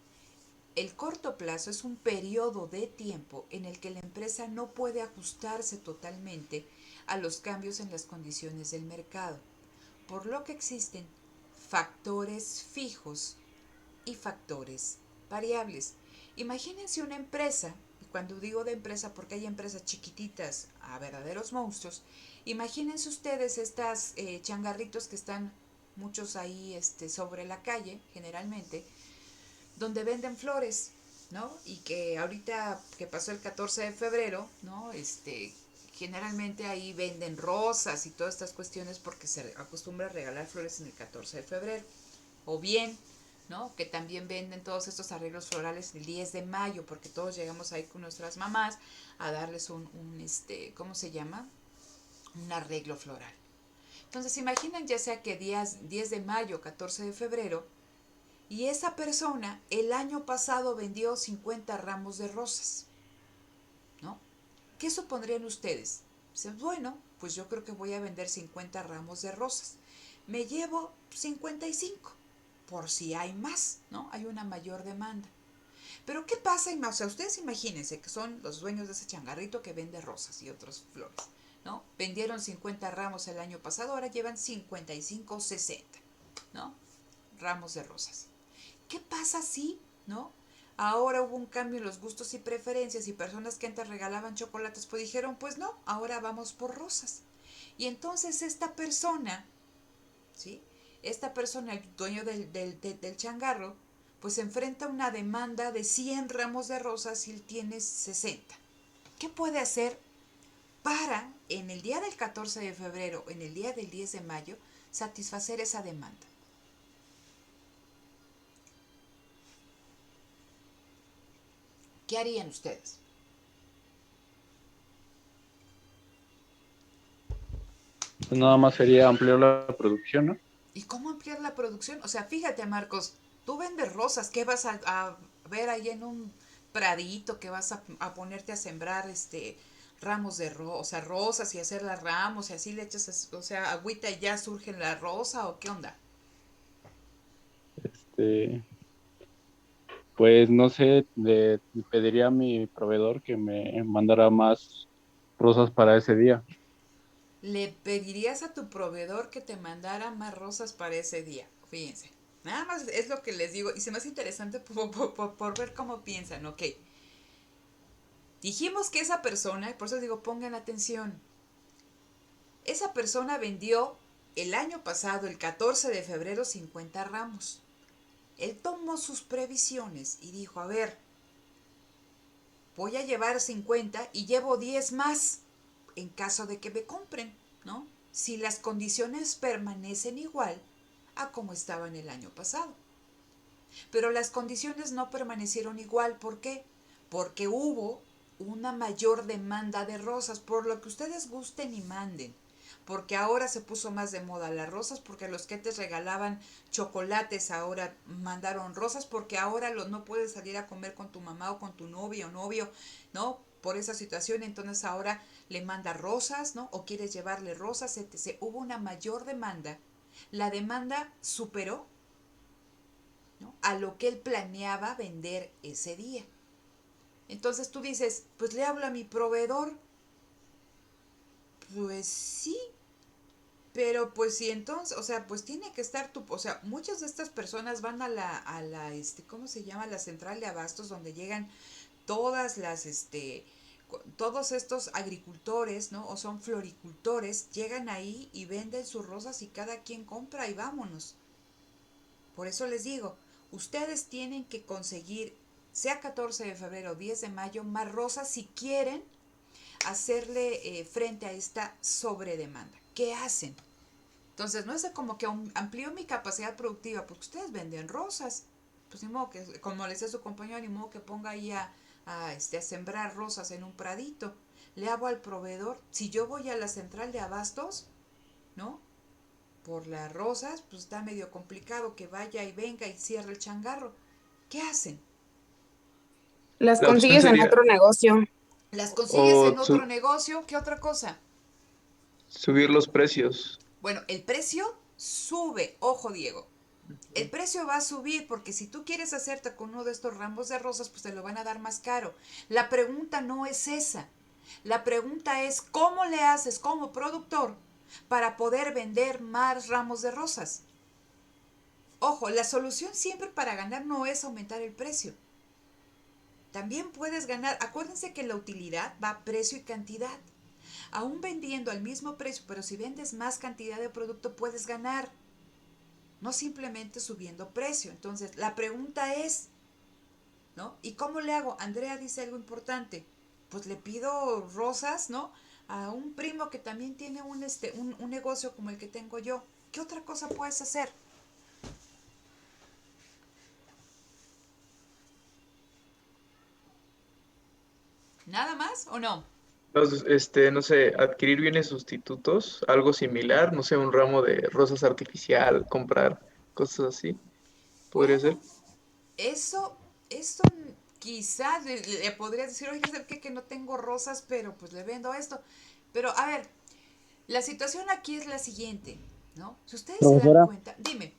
el corto plazo es un periodo de tiempo en el que la empresa no puede ajustarse totalmente a los cambios en las condiciones del mercado, por lo que existen factores fijos y factores variables. Imagínense una empresa, y cuando digo de empresa porque hay empresas chiquititas a verdaderos monstruos, imagínense ustedes estas changarritos que están muchos ahí sobre la calle, generalmente, donde venden flores, ¿no? Y que ahorita que pasó el 14 de febrero, ¿no? Generalmente ahí venden rosas y todas estas cuestiones porque se acostumbra a regalar flores en el 14 de febrero. O bien, ¿no? Que también venden todos estos arreglos florales el 10 de mayo, porque todos llegamos ahí con nuestras mamás a darles ¿cómo se llama? Un arreglo floral. Entonces, imaginen ya sea que 10 de mayo, 14 de febrero, y esa persona el año pasado vendió 50 ramos de rosas, ¿no? ¿Qué supondrían ustedes? Dicen, bueno, pues yo creo que voy a vender 50 ramos de rosas. Me llevo 55, por si hay más, ¿no? Hay una mayor demanda. Pero ¿qué pasa? O sea, ustedes imagínense que son los dueños de ese changarrito que vende rosas y otras flores, ¿no? Vendieron 50 ramos el año pasado, ahora llevan 55 o 60, ¿no? Ramos de rosas. ¿Qué pasa si, no? Ahora hubo un cambio en los gustos y preferencias y personas que antes regalaban chocolates pues dijeron, pues no, ahora vamos por rosas. Y entonces esta persona, ¿sí? Esta persona, el dueño del changarro, pues se enfrenta a una demanda de 100 ramos de rosas y él tiene 60. ¿Qué puede hacer para, en el día del 14 de febrero, en el día del 10 de mayo, satisfacer esa demanda? ¿Qué harían ustedes? Pues nada más sería ampliar la producción, ¿no? ¿Y cómo ampliar la producción? O sea, fíjate, Marcos, tú vendes rosas, ¿qué vas a ver ahí en un pradito que vas a ponerte a sembrar ramos de rosas y hacer las ramos y así le echas, o sea, agüita y ya surge la rosa o qué onda? Este, pues no sé, le pediría a mi proveedor que me mandara más rosas para ese día. Le pedirías a tu proveedor que te mandara más rosas para ese día, fíjense, Nada más es lo que les digo y se me hace interesante por ver cómo piensan, ok. Dijimos que esa persona, por eso digo, pongan atención, esa persona vendió el año pasado, el 14 de febrero, 50 ramos. Él tomó sus previsiones y dijo, a ver, voy a llevar 50 y llevo 10 más en caso de que me compren, ¿no? Si las condiciones permanecen igual a como estaban el año pasado. Pero las condiciones no permanecieron igual, ¿por qué? Porque hubo una mayor demanda de rosas, por lo que ustedes gusten y manden. Porque ahora se puso más de moda las rosas, porque los que antes regalaban chocolates ahora mandaron rosas, porque ahora no puedes salir a comer con tu mamá o con tu novia o novio, ¿no? Por esa situación, entonces ahora le manda rosas, ¿no? O quieres llevarle rosas, etc. Hubo una mayor demanda. La demanda superó, ¿no?, a lo que él planeaba vender ese día. Entonces tú dices, pues le hablo a mi proveedor. Pues sí, pero pues sí, entonces, o sea, pues tiene que estar o sea, muchas de estas personas van a la, ¿cómo se llama? La central de abastos donde llegan todas las, todos estos agricultores, ¿no? O son floricultores, llegan ahí y venden sus rosas y cada quien compra y vámonos. Por eso les digo, ustedes tienen que conseguir, sea 14 de febrero o 10 de mayo, más rosas si quieren hacerle frente a esta sobredemanda. ¿Qué hacen? Entonces, no es como que amplío mi capacidad productiva, porque ustedes venden rosas. Pues ni modo que, como le decía su compañero, ni modo que ponga ahí a sembrar rosas en un pradito. Le hago al proveedor. Si yo voy a la central de abastos, ¿no?, por las rosas, pues está medio complicado que vaya y venga y cierre el changarro. ¿Qué hacen? Las La opción consigues en sería otro negocio. Las consigues o en otro negocio. ¿Qué otra cosa? subir los precios. Bueno, el precio sube. Ojo, Diego. El precio va a subir porque si tú quieres hacerte con uno de estos ramos de rosas, pues te lo van a dar más caro. La pregunta no es esa. La pregunta es cómo le haces como productor para poder vender más ramos de rosas. Ojo, la solución siempre para ganar no es aumentar el precio. También puedes ganar. Acuérdense que la utilidad va a precio y cantidad. Aún vendiendo al mismo precio, pero si vendes más cantidad de producto puedes ganar. No simplemente subiendo precio. Entonces, la pregunta es, ¿no? ¿Y cómo le hago? Andrea dice algo importante. Pues le pido rosas, ¿no?, a un primo que también tiene un negocio como el que tengo yo. ¿Qué otra cosa puedes hacer? ¿Nada más o no? Entonces, no sé, adquirir bienes sustitutos, algo similar, no sé, un ramo de rosas artificial, comprar cosas así, podría ser. Bueno, eso, eso quizás le podrías decir, oye, ¿sabes qué? Que no tengo rosas, pero pues le vendo esto. Pero a ver, la situación aquí es la siguiente, ¿no? Si ustedes se dan Profesora, cuenta, dime,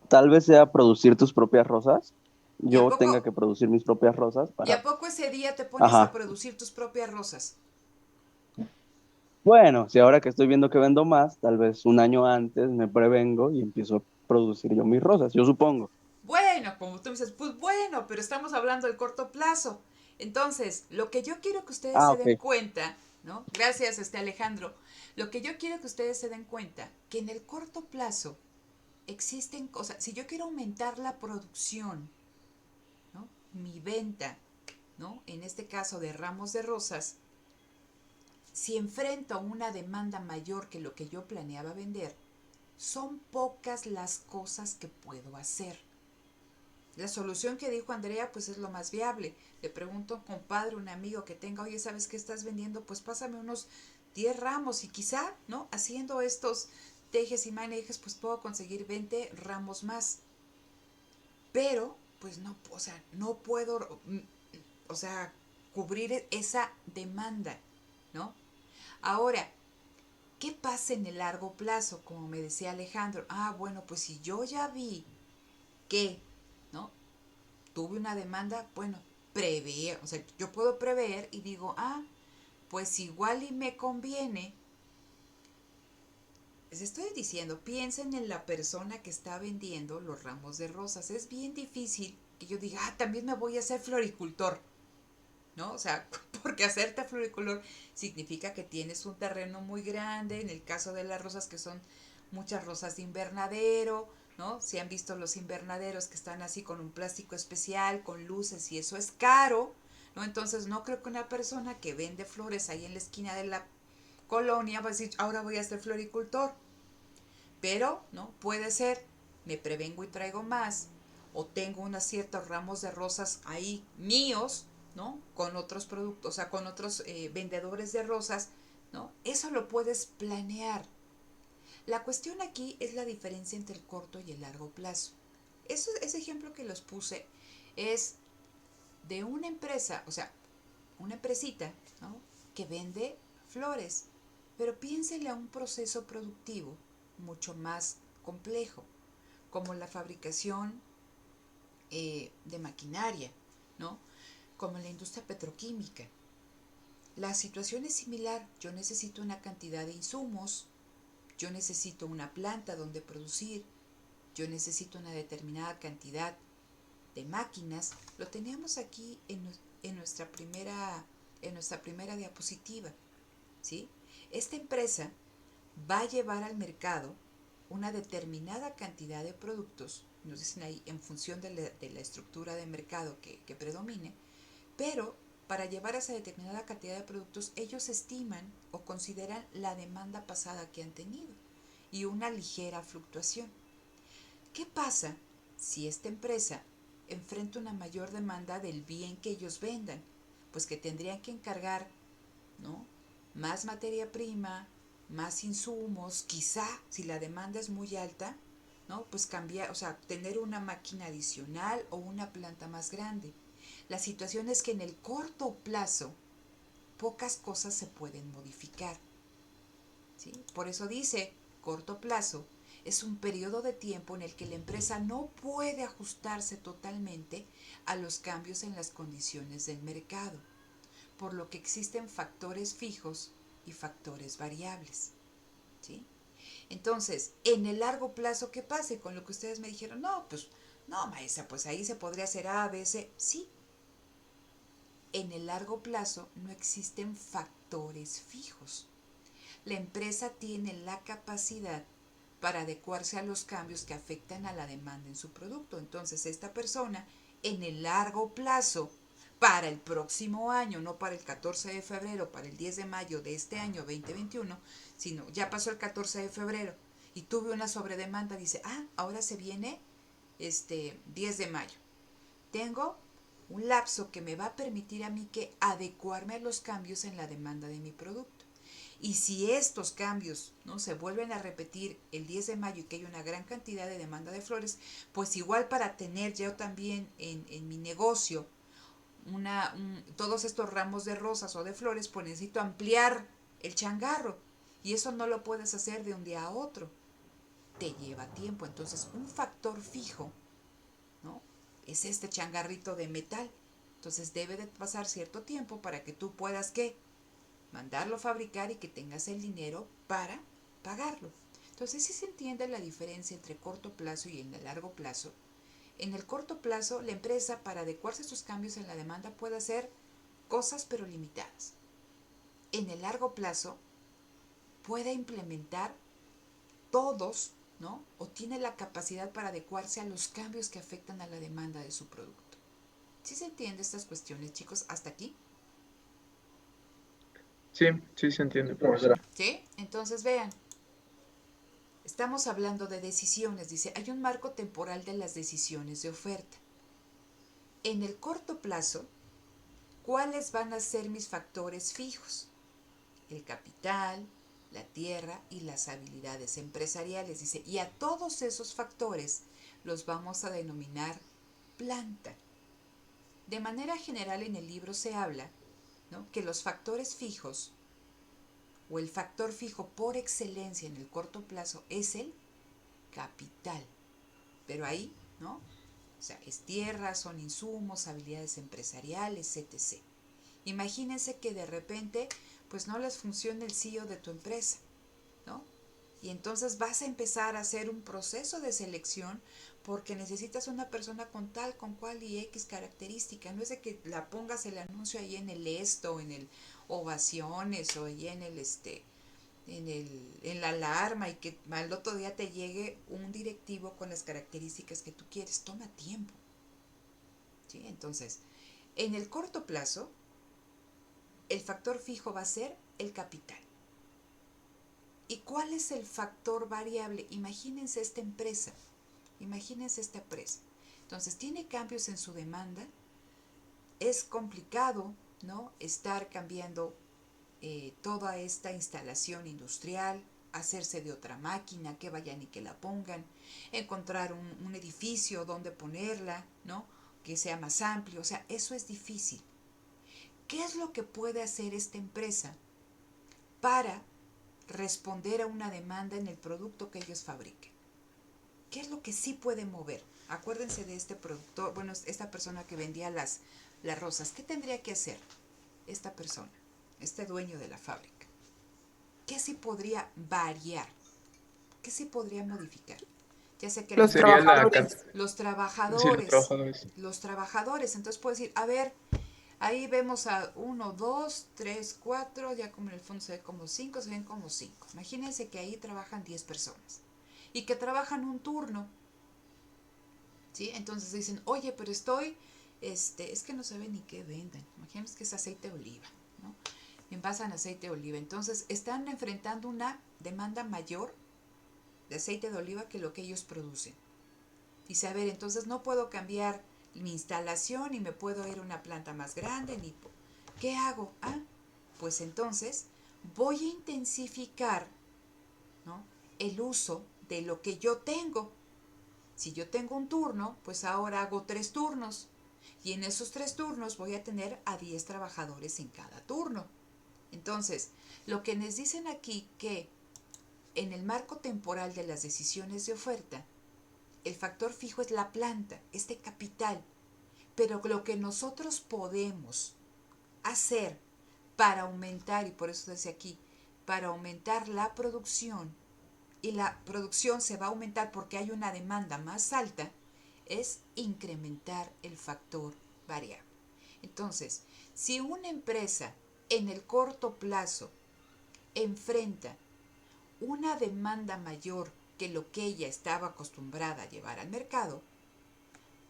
tal vez sea producir tus propias rosas. ¿y a Yo tenga poco, que producir mis propias rosas y a para... poco ese día te pones a Ajá. producir tus propias rosas? Bueno, si ahora que estoy viendo que vendo más, tal vez un año antes me prevengo y empiezo a producir yo mis rosas, yo supongo. Bueno, como tú dices, pues bueno, pero estamos hablando del corto plazo. Entonces, lo que yo quiero que ustedes Ah, se ok. den cuenta, ¿no? Gracias, Alejandro. Lo que yo quiero que ustedes se den cuenta, que en el corto plazo existen cosas. Si yo quiero aumentar la producción, ¿no?, mi venta, ¿no?, en este caso de ramos de rosas, si enfrento una demanda mayor que lo que yo planeaba vender, son pocas las cosas que puedo hacer. La solución que dijo Andrea, pues es lo más viable. Le pregunto a un compadre, un amigo que tenga, oye, ¿sabes qué estás vendiendo? Pues pásame unos 10 ramos y quizá, ¿no?, haciendo estos tejes y manejes, pues puedo conseguir 20 ramos más. Pero, pues no, o sea, no puedo, o sea, cubrir esa demanda, ¿no? Ahora, ¿qué pasa en el largo plazo? Como me decía Alejandro, bueno, pues si yo ya vi que, ¿no?, tuve una demanda, bueno, prever, o sea, yo puedo prever y digo, pues igual y me conviene Les estoy diciendo, piensen en la persona que está vendiendo los ramos de rosas. Es bien difícil que yo diga, también me voy a hacer floricultor, ¿no? O sea, porque hacerte floricultor significa que tienes un terreno muy grande, en el caso de las rosas que son muchas rosas de invernadero, ¿no? Si han visto los invernaderos que están así con un plástico especial, con luces y eso es caro, ¿no? Entonces no creo que una persona que vende flores ahí en la esquina de la colonia va a decir, ahora voy a ser floricultor. Pero, ¿no? Puede ser, me prevengo y traigo más, o tengo unos ciertos ramos de rosas ahí míos, ¿no? Con otros productos, o sea, con otros vendedores de rosas, ¿no? Eso lo puedes planear. La cuestión aquí es la diferencia entre el corto y el largo plazo. Ese ejemplo que los puse es de una empresa, o sea, una empresita, ¿no? Que vende flores, pero piénsele a un proceso productivo mucho más complejo, como la fabricación de maquinaria, ¿no? Como la industria petroquímica. La situación es similar. Yo necesito una cantidad de insumos, yo necesito una planta donde producir, yo necesito una determinada cantidad de máquinas. Lo teníamos aquí en nuestra primera diapositiva, ¿sí? Esta empresa va a llevar al mercado una determinada cantidad de productos, nos dicen ahí, en función de la estructura de mercado que predomine, pero para llevar esa determinada cantidad de productos, ellos estiman o consideran la demanda pasada que han tenido y una ligera fluctuación. ¿Qué pasa si esta empresa enfrenta una mayor demanda del bien que ellos vendan? Pues que tendrían que encargar, ¿no?, más materia prima, más insumos, quizá si la demanda es muy alta, ¿no?, pues cambiar, o sea, tener una máquina adicional o una planta más grande. La situación es que en el corto plazo pocas cosas se pueden modificar, ¿sí? Por eso dice, corto plazo es un periodo de tiempo en el que la empresa no puede ajustarse totalmente a los cambios en las condiciones del mercado, por lo que existen factores fijos y factores variables, ¿sí? Entonces, en el largo plazo, ¿qué pase con lo que ustedes me dijeron? No, pues, no, maestra, pues ahí se podría hacer A, B, C. Sí, en el largo plazo no existen factores fijos. La empresa tiene la capacidad para adecuarse a los cambios que afectan a la demanda en su producto. Entonces, esta persona, en el largo plazo, para el próximo año, no para el 14 de febrero, para el 10 de mayo de este año 2021, sino ya pasó el 14 de febrero y tuve una sobredemanda, dice, ahora se viene 10 de mayo. Tengo un lapso que me va a permitir a mí que adecuarme a los cambios en la demanda de mi producto. Y si estos cambios, ¿no?, se vuelven a repetir el 10 de mayo y que hay una gran cantidad de demanda de flores, pues igual para tener yo también en mi negocio todos estos ramos de rosas o de flores, pues necesito ampliar el changarro. Y eso no lo puedes hacer de un día a otro. Te lleva tiempo. Entonces, un factor fijo, ¿no?, es este changarrito de metal. Entonces, debe de pasar cierto tiempo para que tú puedas, ¿qué?, mandarlo a fabricar y que tengas el dinero para pagarlo. Entonces, si se entiende la diferencia entre corto plazo y en el largo plazo. En el corto plazo, la empresa, para adecuarse a estos cambios en la demanda, puede hacer cosas pero limitadas. En el largo plazo, puede implementar todos, ¿no?, o tiene la capacidad para adecuarse a los cambios que afectan a la demanda de su producto. ¿Sí se entiende estas cuestiones, chicos, hasta aquí? Sí, sí se entiende, profesora. ¿Sí? Entonces vean, estamos hablando de decisiones. Dice, hay un marco temporal de las decisiones de oferta. En el corto plazo, ¿cuáles van a ser mis factores fijos? El capital, la tierra y las habilidades empresariales. Dice, y a todos esos factores los vamos a denominar planta. De manera general en el libro se habla, ¿no?, que los factores fijos o el factor fijo por excelencia en el corto plazo es el capital. Pero ahí, ¿no?, o sea, es tierra, son insumos, habilidades empresariales, etc. Imagínense que de repente, pues no les funciona el CEO de tu empresa, ¿no? Y entonces vas a empezar a hacer un proceso de selección porque necesitas una persona con tal, con cual y X característica. No es de que la pongas el anuncio ahí en el esto, en el ovaciones o ahí en el en la alarma y que al otro día te llegue un directivo con las características que tú quieres. Toma tiempo. ¿Sí? Entonces, en el corto plazo, el factor fijo va a ser el capital. ¿Y cuál es el factor variable? Imagínense esta empresa. Entonces, tiene cambios en su demanda. Es complicado, ¿no? Estar cambiando toda esta instalación industrial, hacerse de otra máquina, que vayan y que la pongan, encontrar un edificio donde ponerla, ¿no? Que sea más amplio. O sea, eso es difícil. ¿Qué es lo que puede hacer esta empresa para responder a una demanda en el producto que ellos fabriquen? ¿Qué es lo que sí puede mover? Acuérdense de este productor, bueno, esta persona que vendía las rosas. ¿Qué tendría que hacer esta persona, este dueño de la fábrica? ¿Qué sí podría variar? ¿Qué sí podría modificar? Ya sé que Los Sería trabajadores. los sí, los trabajadores, trabajadores. entonces puedo decir, a ver, ahí vemos a 1, 2, 3, 4, ya como en el fondo se ve como 5, se ven como 5. Imagínense que ahí trabajan 10 personas y que trabajan un turno, ¿sí? Entonces dicen, oye, pero es que no se ve ni qué venden. Imagínense que es aceite de oliva, ¿no? Envasan aceite de oliva. Entonces están enfrentando una demanda mayor de aceite de oliva que lo que ellos producen. Dice, a ver, entonces no puedo cambiar mi instalación y me puedo ir a una planta más grande, ni ¿qué hago? Pues entonces voy a intensificar, ¿no?, el uso de lo que yo tengo. Si yo tengo un turno, pues ahora hago 3 turnos. Y en esos 3 turnos voy a tener a 10 trabajadores en cada turno. Entonces, lo que nos dicen aquí que en el marco temporal de las decisiones de oferta, el factor fijo es la planta, este capital. Pero lo que nosotros podemos hacer para aumentar, y por eso decía aquí, para aumentar la producción, y la producción se va a aumentar porque hay una demanda más alta, es incrementar el factor variable. Entonces, si una empresa en el corto plazo enfrenta una demanda mayor que lo que ella estaba acostumbrada a llevar al mercado,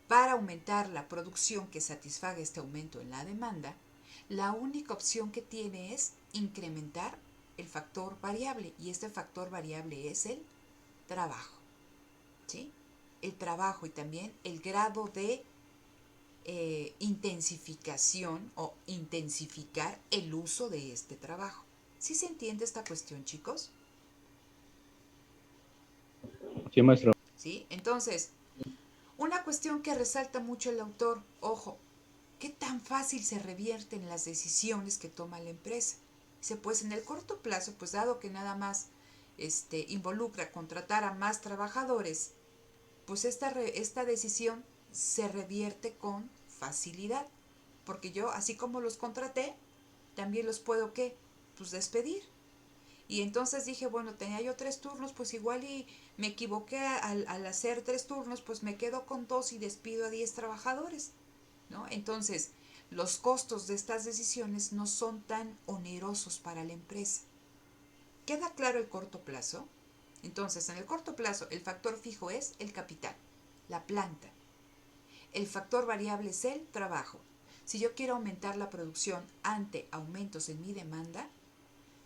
para aumentar la producción que satisfaga este aumento en la demanda, la única opción que tiene es incrementar el factor variable, y este factor variable es el trabajo, ¿sí? El trabajo y también el grado de intensificación o intensificar el uso de este trabajo. ¿Sí se entiende esta cuestión, chicos? Sí, maestro. ¿Sí? Entonces, una cuestión que resalta mucho el autor, ojo, ¿qué tan fácil se revierten las decisiones que toma la empresa? Dice, pues en el corto plazo, pues dado que nada más involucra contratar a más trabajadores, pues esta decisión se revierte con facilidad, porque yo, así como los contraté, también los puedo, ¿qué? Pues despedir. Y entonces dije, bueno, tenía yo 3 turnos, pues igual y me equivoqué al hacer 3 turnos, pues me quedo con 2 y despido a 10 trabajadores, ¿no? Entonces, los costos de estas decisiones no son tan onerosos para la empresa. ¿Queda claro el corto plazo? Entonces, en el corto plazo, el factor fijo es el capital, la planta. El factor variable es el trabajo. Si yo quiero aumentar la producción ante aumentos en mi demanda,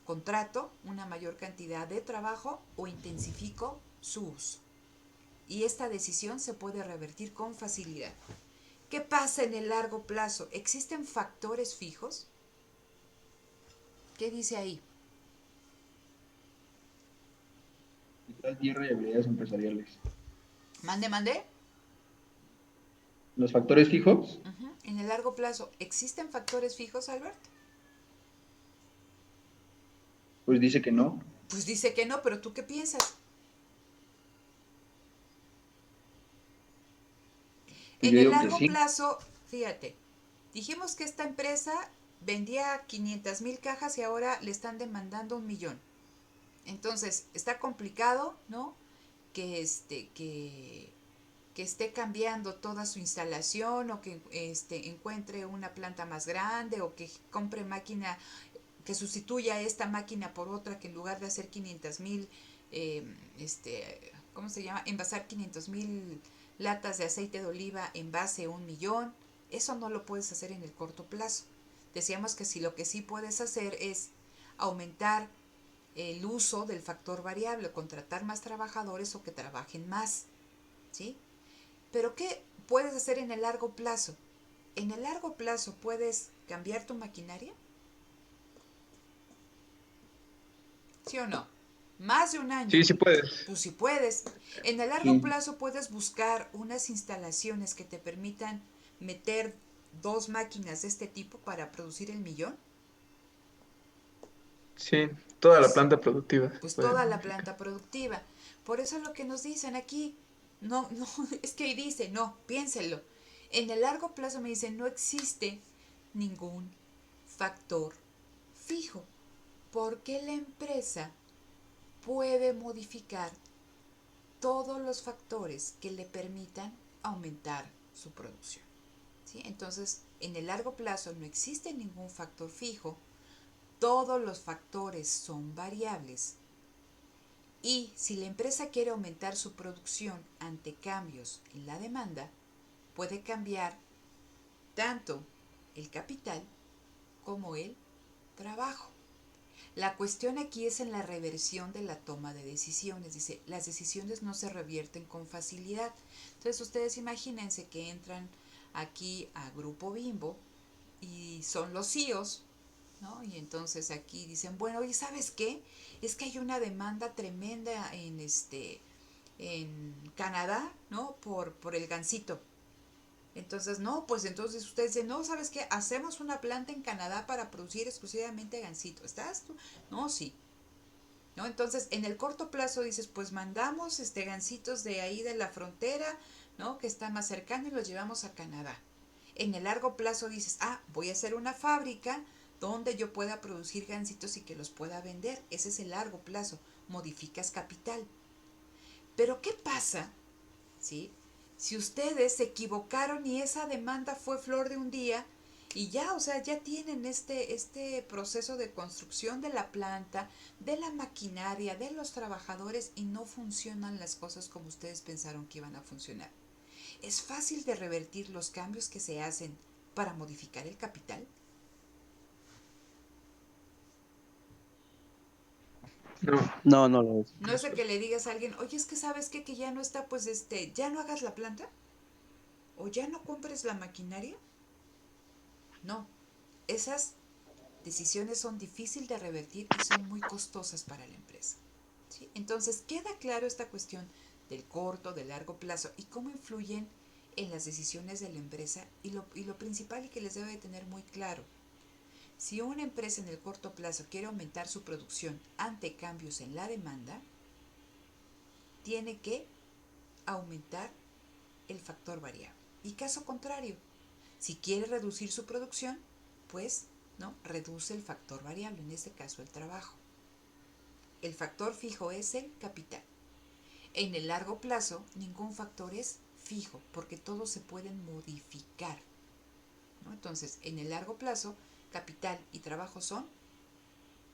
contrato una mayor cantidad de trabajo o intensifico su uso. Y esta decisión se puede revertir con facilidad. ¿Qué pasa en el largo plazo? ¿Existen factores fijos? ¿Qué dice ahí? Tierra y habilidades empresariales. Mande. Los factores fijos. En el largo plazo, ¿existen factores fijos, Albert? Pues dice que no. Pues dice que no, pero ¿tú qué piensas? Pues En yo el digo que largo sí. plazo, fíjate, dijimos que esta empresa vendía 500,000 cajas y ahora le están demandando 1,000,000. Entonces, está complicado, ¿no? Que esté cambiando toda su instalación o que encuentre una planta más grande o que compre máquina, que sustituya esta máquina por otra que en lugar de hacer 500,000, ¿cómo se llama? Envasar 500,000 latas de aceite de oliva, envase 1,000,000. Eso no lo puedes hacer en el corto plazo. Decíamos que si lo que sí puedes hacer es aumentar el uso del factor variable, contratar más trabajadores o que trabajen más, ¿sí? Pero ¿qué puedes hacer en el largo plazo? En el largo plazo puedes cambiar tu maquinaria, ¿sí o no? Más de un año. Sí, sí puedes. Pues sí puedes. En el largo plazo puedes buscar unas instalaciones que te permitan meter 2 máquinas de este tipo para producir el 1,000,000. Sí, toda la Pues planta productiva se pues puede toda la modificar. planta productiva. Por eso es lo que nos dicen aquí, no, no, es que ahí dice, no, piénsenlo. En el largo plazo me dicen, no existe ningún factor fijo, porque la empresa puede modificar todos los factores que le permitan aumentar su producción, ¿sí? Entonces, en el largo plazo no existe ningún factor fijo, todos los factores son variables. Y si la empresa quiere aumentar su producción ante cambios en la demanda, puede cambiar tanto el capital como el trabajo. La cuestión aquí es en la reversión de la toma de decisiones. Dice, las decisiones no se revierten con facilidad. Entonces ustedes imagínense que entran aquí a Grupo Bimbo y son los CEOs, ¿no? Y entonces aquí dicen, bueno, ¿y sabes qué? Es que hay una demanda tremenda en Canadá, ¿no? Por el gansito. Entonces, no, pues entonces ustedes dicen, no, ¿sabes qué? Hacemos una planta en Canadá para producir exclusivamente gansito. ¿Estás tú? No, sí. ¿No? Entonces, en el corto plazo dices, pues mandamos gansitos de ahí de la frontera, ¿no? Que está más cercano y los llevamos a Canadá. En el largo plazo dices, voy a hacer una fábrica donde yo pueda producir gansitos y que los pueda vender. Ese es el largo plazo. Modificas capital. Pero ¿qué pasa, sí? Si ustedes se equivocaron y esa demanda fue flor de un día y ya, o sea, ya tienen este proceso de construcción de la planta, de la maquinaria, de los trabajadores y no funcionan las cosas como ustedes pensaron que iban a funcionar. ¿Es fácil de revertir los cambios que se hacen para modificar el capital? No, No, no lo es. No es de que le digas a alguien, oye, es que sabes qué, que ya no está, pues ya no hagas la planta o ya no compres la maquinaria. No, esas decisiones son difíciles de revertir y son muy costosas para la empresa, ¿sí? Entonces, queda claro esta cuestión del corto, del largo plazo y cómo influyen en las decisiones de la empresa y lo principal y que les debe de tener muy claro. Si una empresa en el corto plazo quiere aumentar su producción ante cambios en la demanda, tiene que aumentar el factor variable. Y caso contrario, si quiere reducir su producción, pues no reduce el factor variable, en este caso el trabajo. El factor fijo es el capital. En el largo plazo, ningún factor es fijo, porque todos se pueden modificar, ¿no? Entonces, en el largo plazo, capital y trabajo son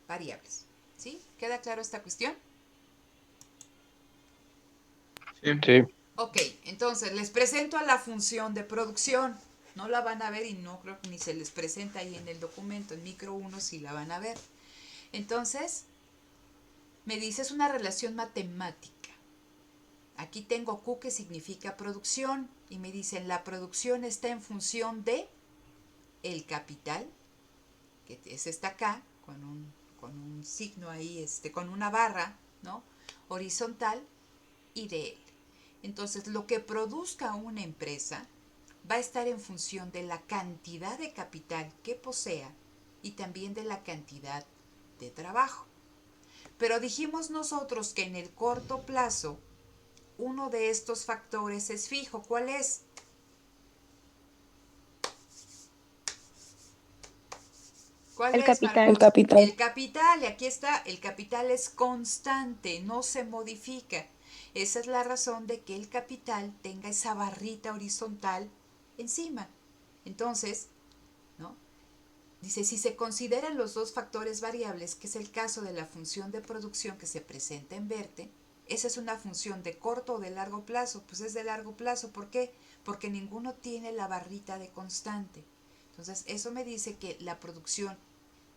variables. ¿Sí? ¿Queda claro esta cuestión? sí. Sí, Ok, entonces les presento a la función de producción. No la van a ver y no creo que ni se les presenta ahí en el documento. En micro 1 sí la van a ver. Entonces, me dice es una relación matemática. Aquí tengo Q que significa producción y me dicen la producción está en función de el capital, que es esta acá, con un signo ahí, con una barra, ¿no? Horizontal y de L. Entonces, lo que produzca una empresa va a estar en función de la cantidad de capital que posea y también de la cantidad de trabajo. Pero dijimos nosotros que en el corto plazo uno de estos factores es fijo. ¿Cuál es? ¿Cuál El es, capital. El Marcos? capital. El capital, y aquí está, el capital es constante, no se modifica. Esa es la razón de que el capital tenga esa barrita horizontal encima. Entonces, ¿no? Dice, si se consideran los dos factores variables, que es el caso de la función de producción que se presenta en verde, esa es una función de corto o de largo plazo. Pues es de largo plazo. ¿Por qué? Porque ninguno tiene la barrita de constante. Entonces, eso me dice que la producción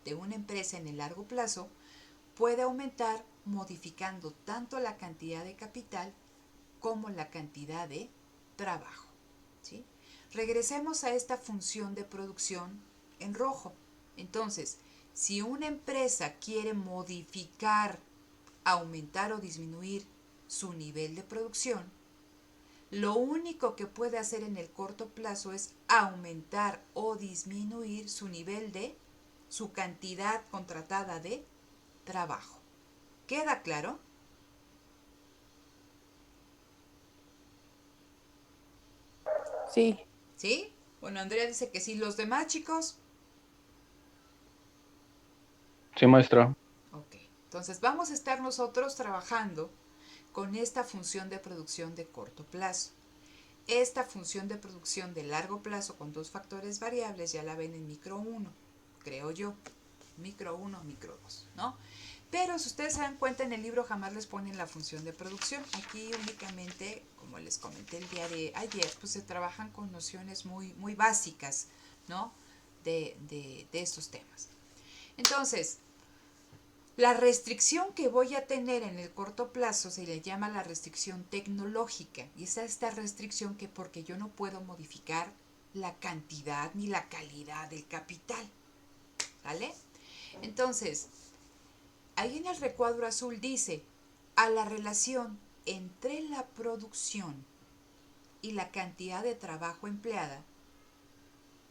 de una empresa en el largo plazo puede aumentar modificando tanto la cantidad de capital como la cantidad de trabajo. ¿Sí? Regresemos a esta función de producción en rojo. Entonces, si una empresa quiere modificar, aumentar o disminuir su nivel de producción, lo único que puede hacer en el corto plazo es aumentar o disminuir su nivel de, su cantidad contratada de trabajo. ¿Queda claro? Sí. ¿Sí? Bueno, Andrea dice que sí. ¿Los demás, chicos? Sí, maestra. Ok. Entonces vamos a estar nosotros trabajando con esta función de producción de corto plazo. Esta función de producción de largo plazo con dos factores variables ya la ven en micro 1, creo yo. Micro 1, micro 2, ¿no? Pero si ustedes se dan cuenta, en el libro jamás les ponen la función de producción. Aquí únicamente, como les comenté el día de ayer, pues se trabajan con nociones muy básicas, ¿no? De estos temas. Entonces, la restricción que voy a tener en el corto plazo se le llama la restricción tecnológica, y es esta restricción que porque yo no puedo modificar la cantidad ni la calidad del capital, ¿vale? Entonces, ahí en el recuadro azul dice, a la relación entre la producción y la cantidad de trabajo empleada,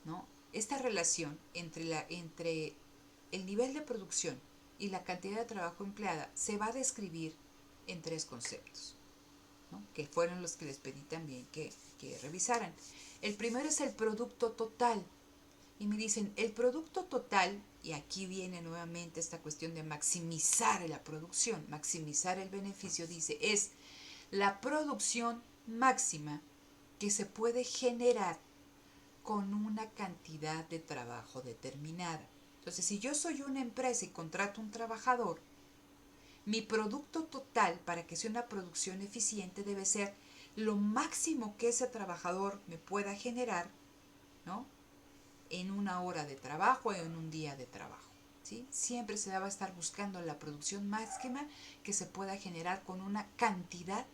¿no? Esta relación entre el nivel de producción y la cantidad de trabajo empleada se va a describir en tres conceptos, ¿no? Que fueron los que les pedí también que revisaran. El primero es el producto total. Y me dicen, el producto total, y aquí viene nuevamente esta cuestión de maximizar la producción, maximizar el beneficio, dice, es la producción máxima que se puede generar con una cantidad de trabajo determinada. Entonces, si yo soy una empresa y contrato un trabajador, mi producto total para que sea una producción eficiente debe ser lo máximo que ese trabajador me pueda generar, ¿no? En una hora de trabajo o en un día de trabajo, ¿sí? Siempre se va a estar buscando la producción máxima que se pueda generar con una cantidad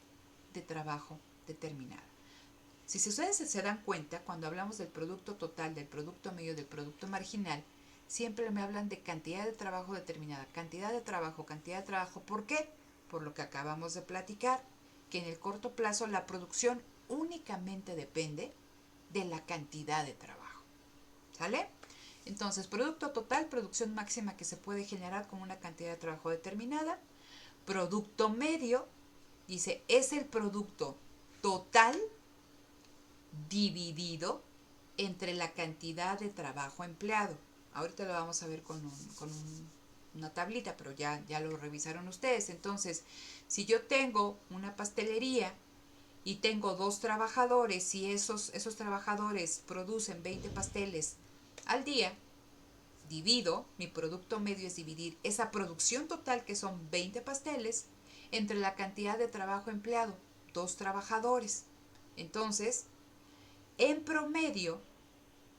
de trabajo determinada. Si ustedes se dan cuenta, cuando hablamos del producto total, del producto medio, del producto marginal, siempre me hablan de cantidad de trabajo determinada, cantidad de trabajo, cantidad de trabajo. ¿Por qué? Por lo que acabamos de platicar, que en el corto plazo la producción únicamente depende de la cantidad de trabajo. ¿Sale? Entonces, producto total, producción máxima que se puede generar con una cantidad de trabajo determinada. Producto medio, dice, es el producto total dividido entre la cantidad de trabajo empleado. Ahorita lo vamos a ver con una tablita, pero ya lo revisaron ustedes. Entonces, si yo tengo una pastelería y tengo 2 trabajadores y esos trabajadores producen 20 pasteles al día, divido, mi producto medio es dividir esa producción total, que son 20 pasteles, entre la cantidad de trabajo empleado, 2 trabajadores. Entonces, en promedio,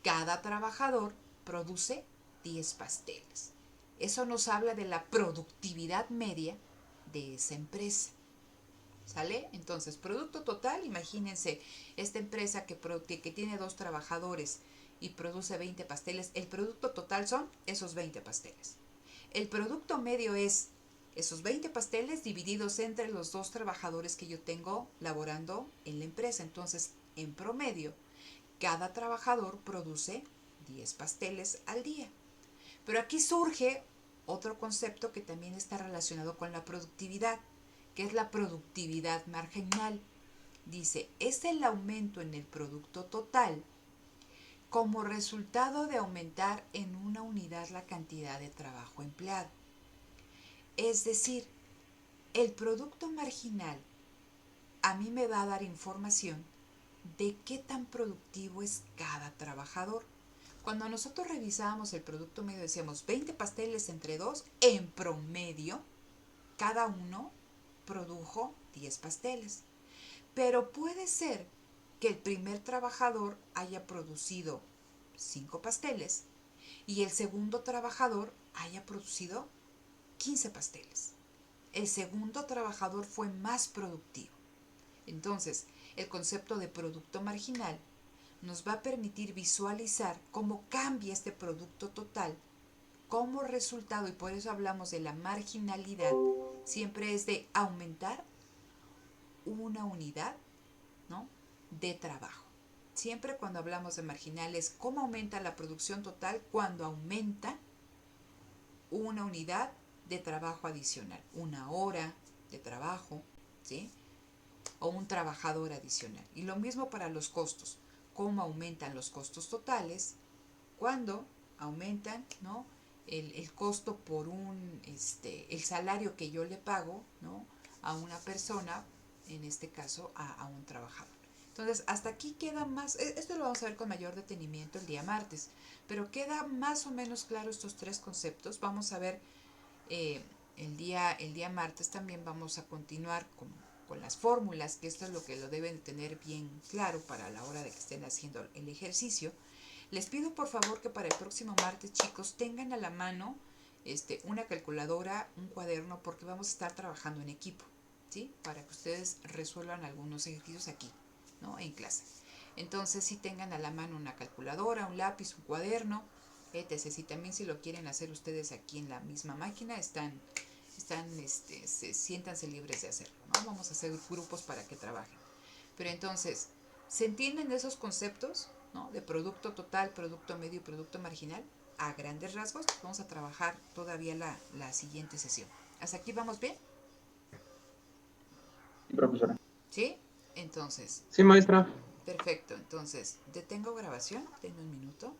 cada trabajador produce 10 pasteles. Eso nos habla de la productividad media de esa empresa. ¿Sale? Entonces, producto total, imagínense, esta empresa que tiene 2 trabajadores y produce 20 pasteles, el producto total son esos 20 pasteles. El producto medio es esos 20 pasteles divididos entre los 2 trabajadores que yo tengo laborando en la empresa. Entonces, en promedio, cada trabajador produce 10 pasteles al día. Pero aquí surge otro concepto que también está relacionado con la productividad, que es la productividad marginal. Dice, es el aumento en el producto total como resultado de aumentar en una unidad la cantidad de trabajo empleado. Es decir, el producto marginal a mí me va a dar información de qué tan productivo es cada trabajador. Cuando nosotros revisábamos el producto medio decíamos 20 pasteles entre dos, en promedio, cada uno produjo 10 pasteles. Pero puede ser que el primer trabajador haya producido 5 pasteles y el segundo trabajador haya producido 15 pasteles. El segundo trabajador fue más productivo. Entonces, el concepto de producto marginal nos va a permitir visualizar cómo cambia este producto total como resultado, y por eso hablamos de la marginalidad, siempre es de aumentar una unidad, ¿no?, de trabajo. Siempre cuando hablamos de marginales, ¿cómo aumenta la producción total? Cuando aumenta una unidad de trabajo adicional, una hora de trabajo, ¿sí?, o un trabajador adicional. Y lo mismo para los costos. ¿Cómo aumentan los costos totales? Cuando aumentan, ¿no?, el costo por el salario que yo le pago, ¿no?, a una persona, en este caso a un trabajador. Entonces, hasta aquí queda más, esto lo vamos a ver con mayor detenimiento el día martes, pero queda más o menos claro estos tres conceptos. Vamos a ver el día martes también vamos a continuar con las fórmulas, que esto es lo que lo deben tener bien claro para la hora de que estén haciendo el ejercicio. Les pido por favor que para el próximo martes, chicos, tengan a la mano una calculadora, un cuaderno, porque vamos a estar trabajando en equipo, ¿sí?, para que ustedes resuelvan algunos ejercicios aquí, ¿no?, en clase. Entonces, si tengan a la mano una calculadora, un lápiz, un cuaderno, etc. Si también si lo quieren hacer ustedes aquí en la misma máquina, siéntanse libres de hacerlo, ¿no? Vamos a hacer grupos para que trabajen. Pero entonces, ¿se entienden esos conceptos, ¿no?, de producto total, producto medio y producto marginal? A grandes rasgos, vamos a trabajar todavía la siguiente sesión. ¿Hasta aquí vamos bien? Sí, profesora. ¿Sí? Entonces, Sí, maestra. perfecto. Entonces, detengo grabación, denme un minuto.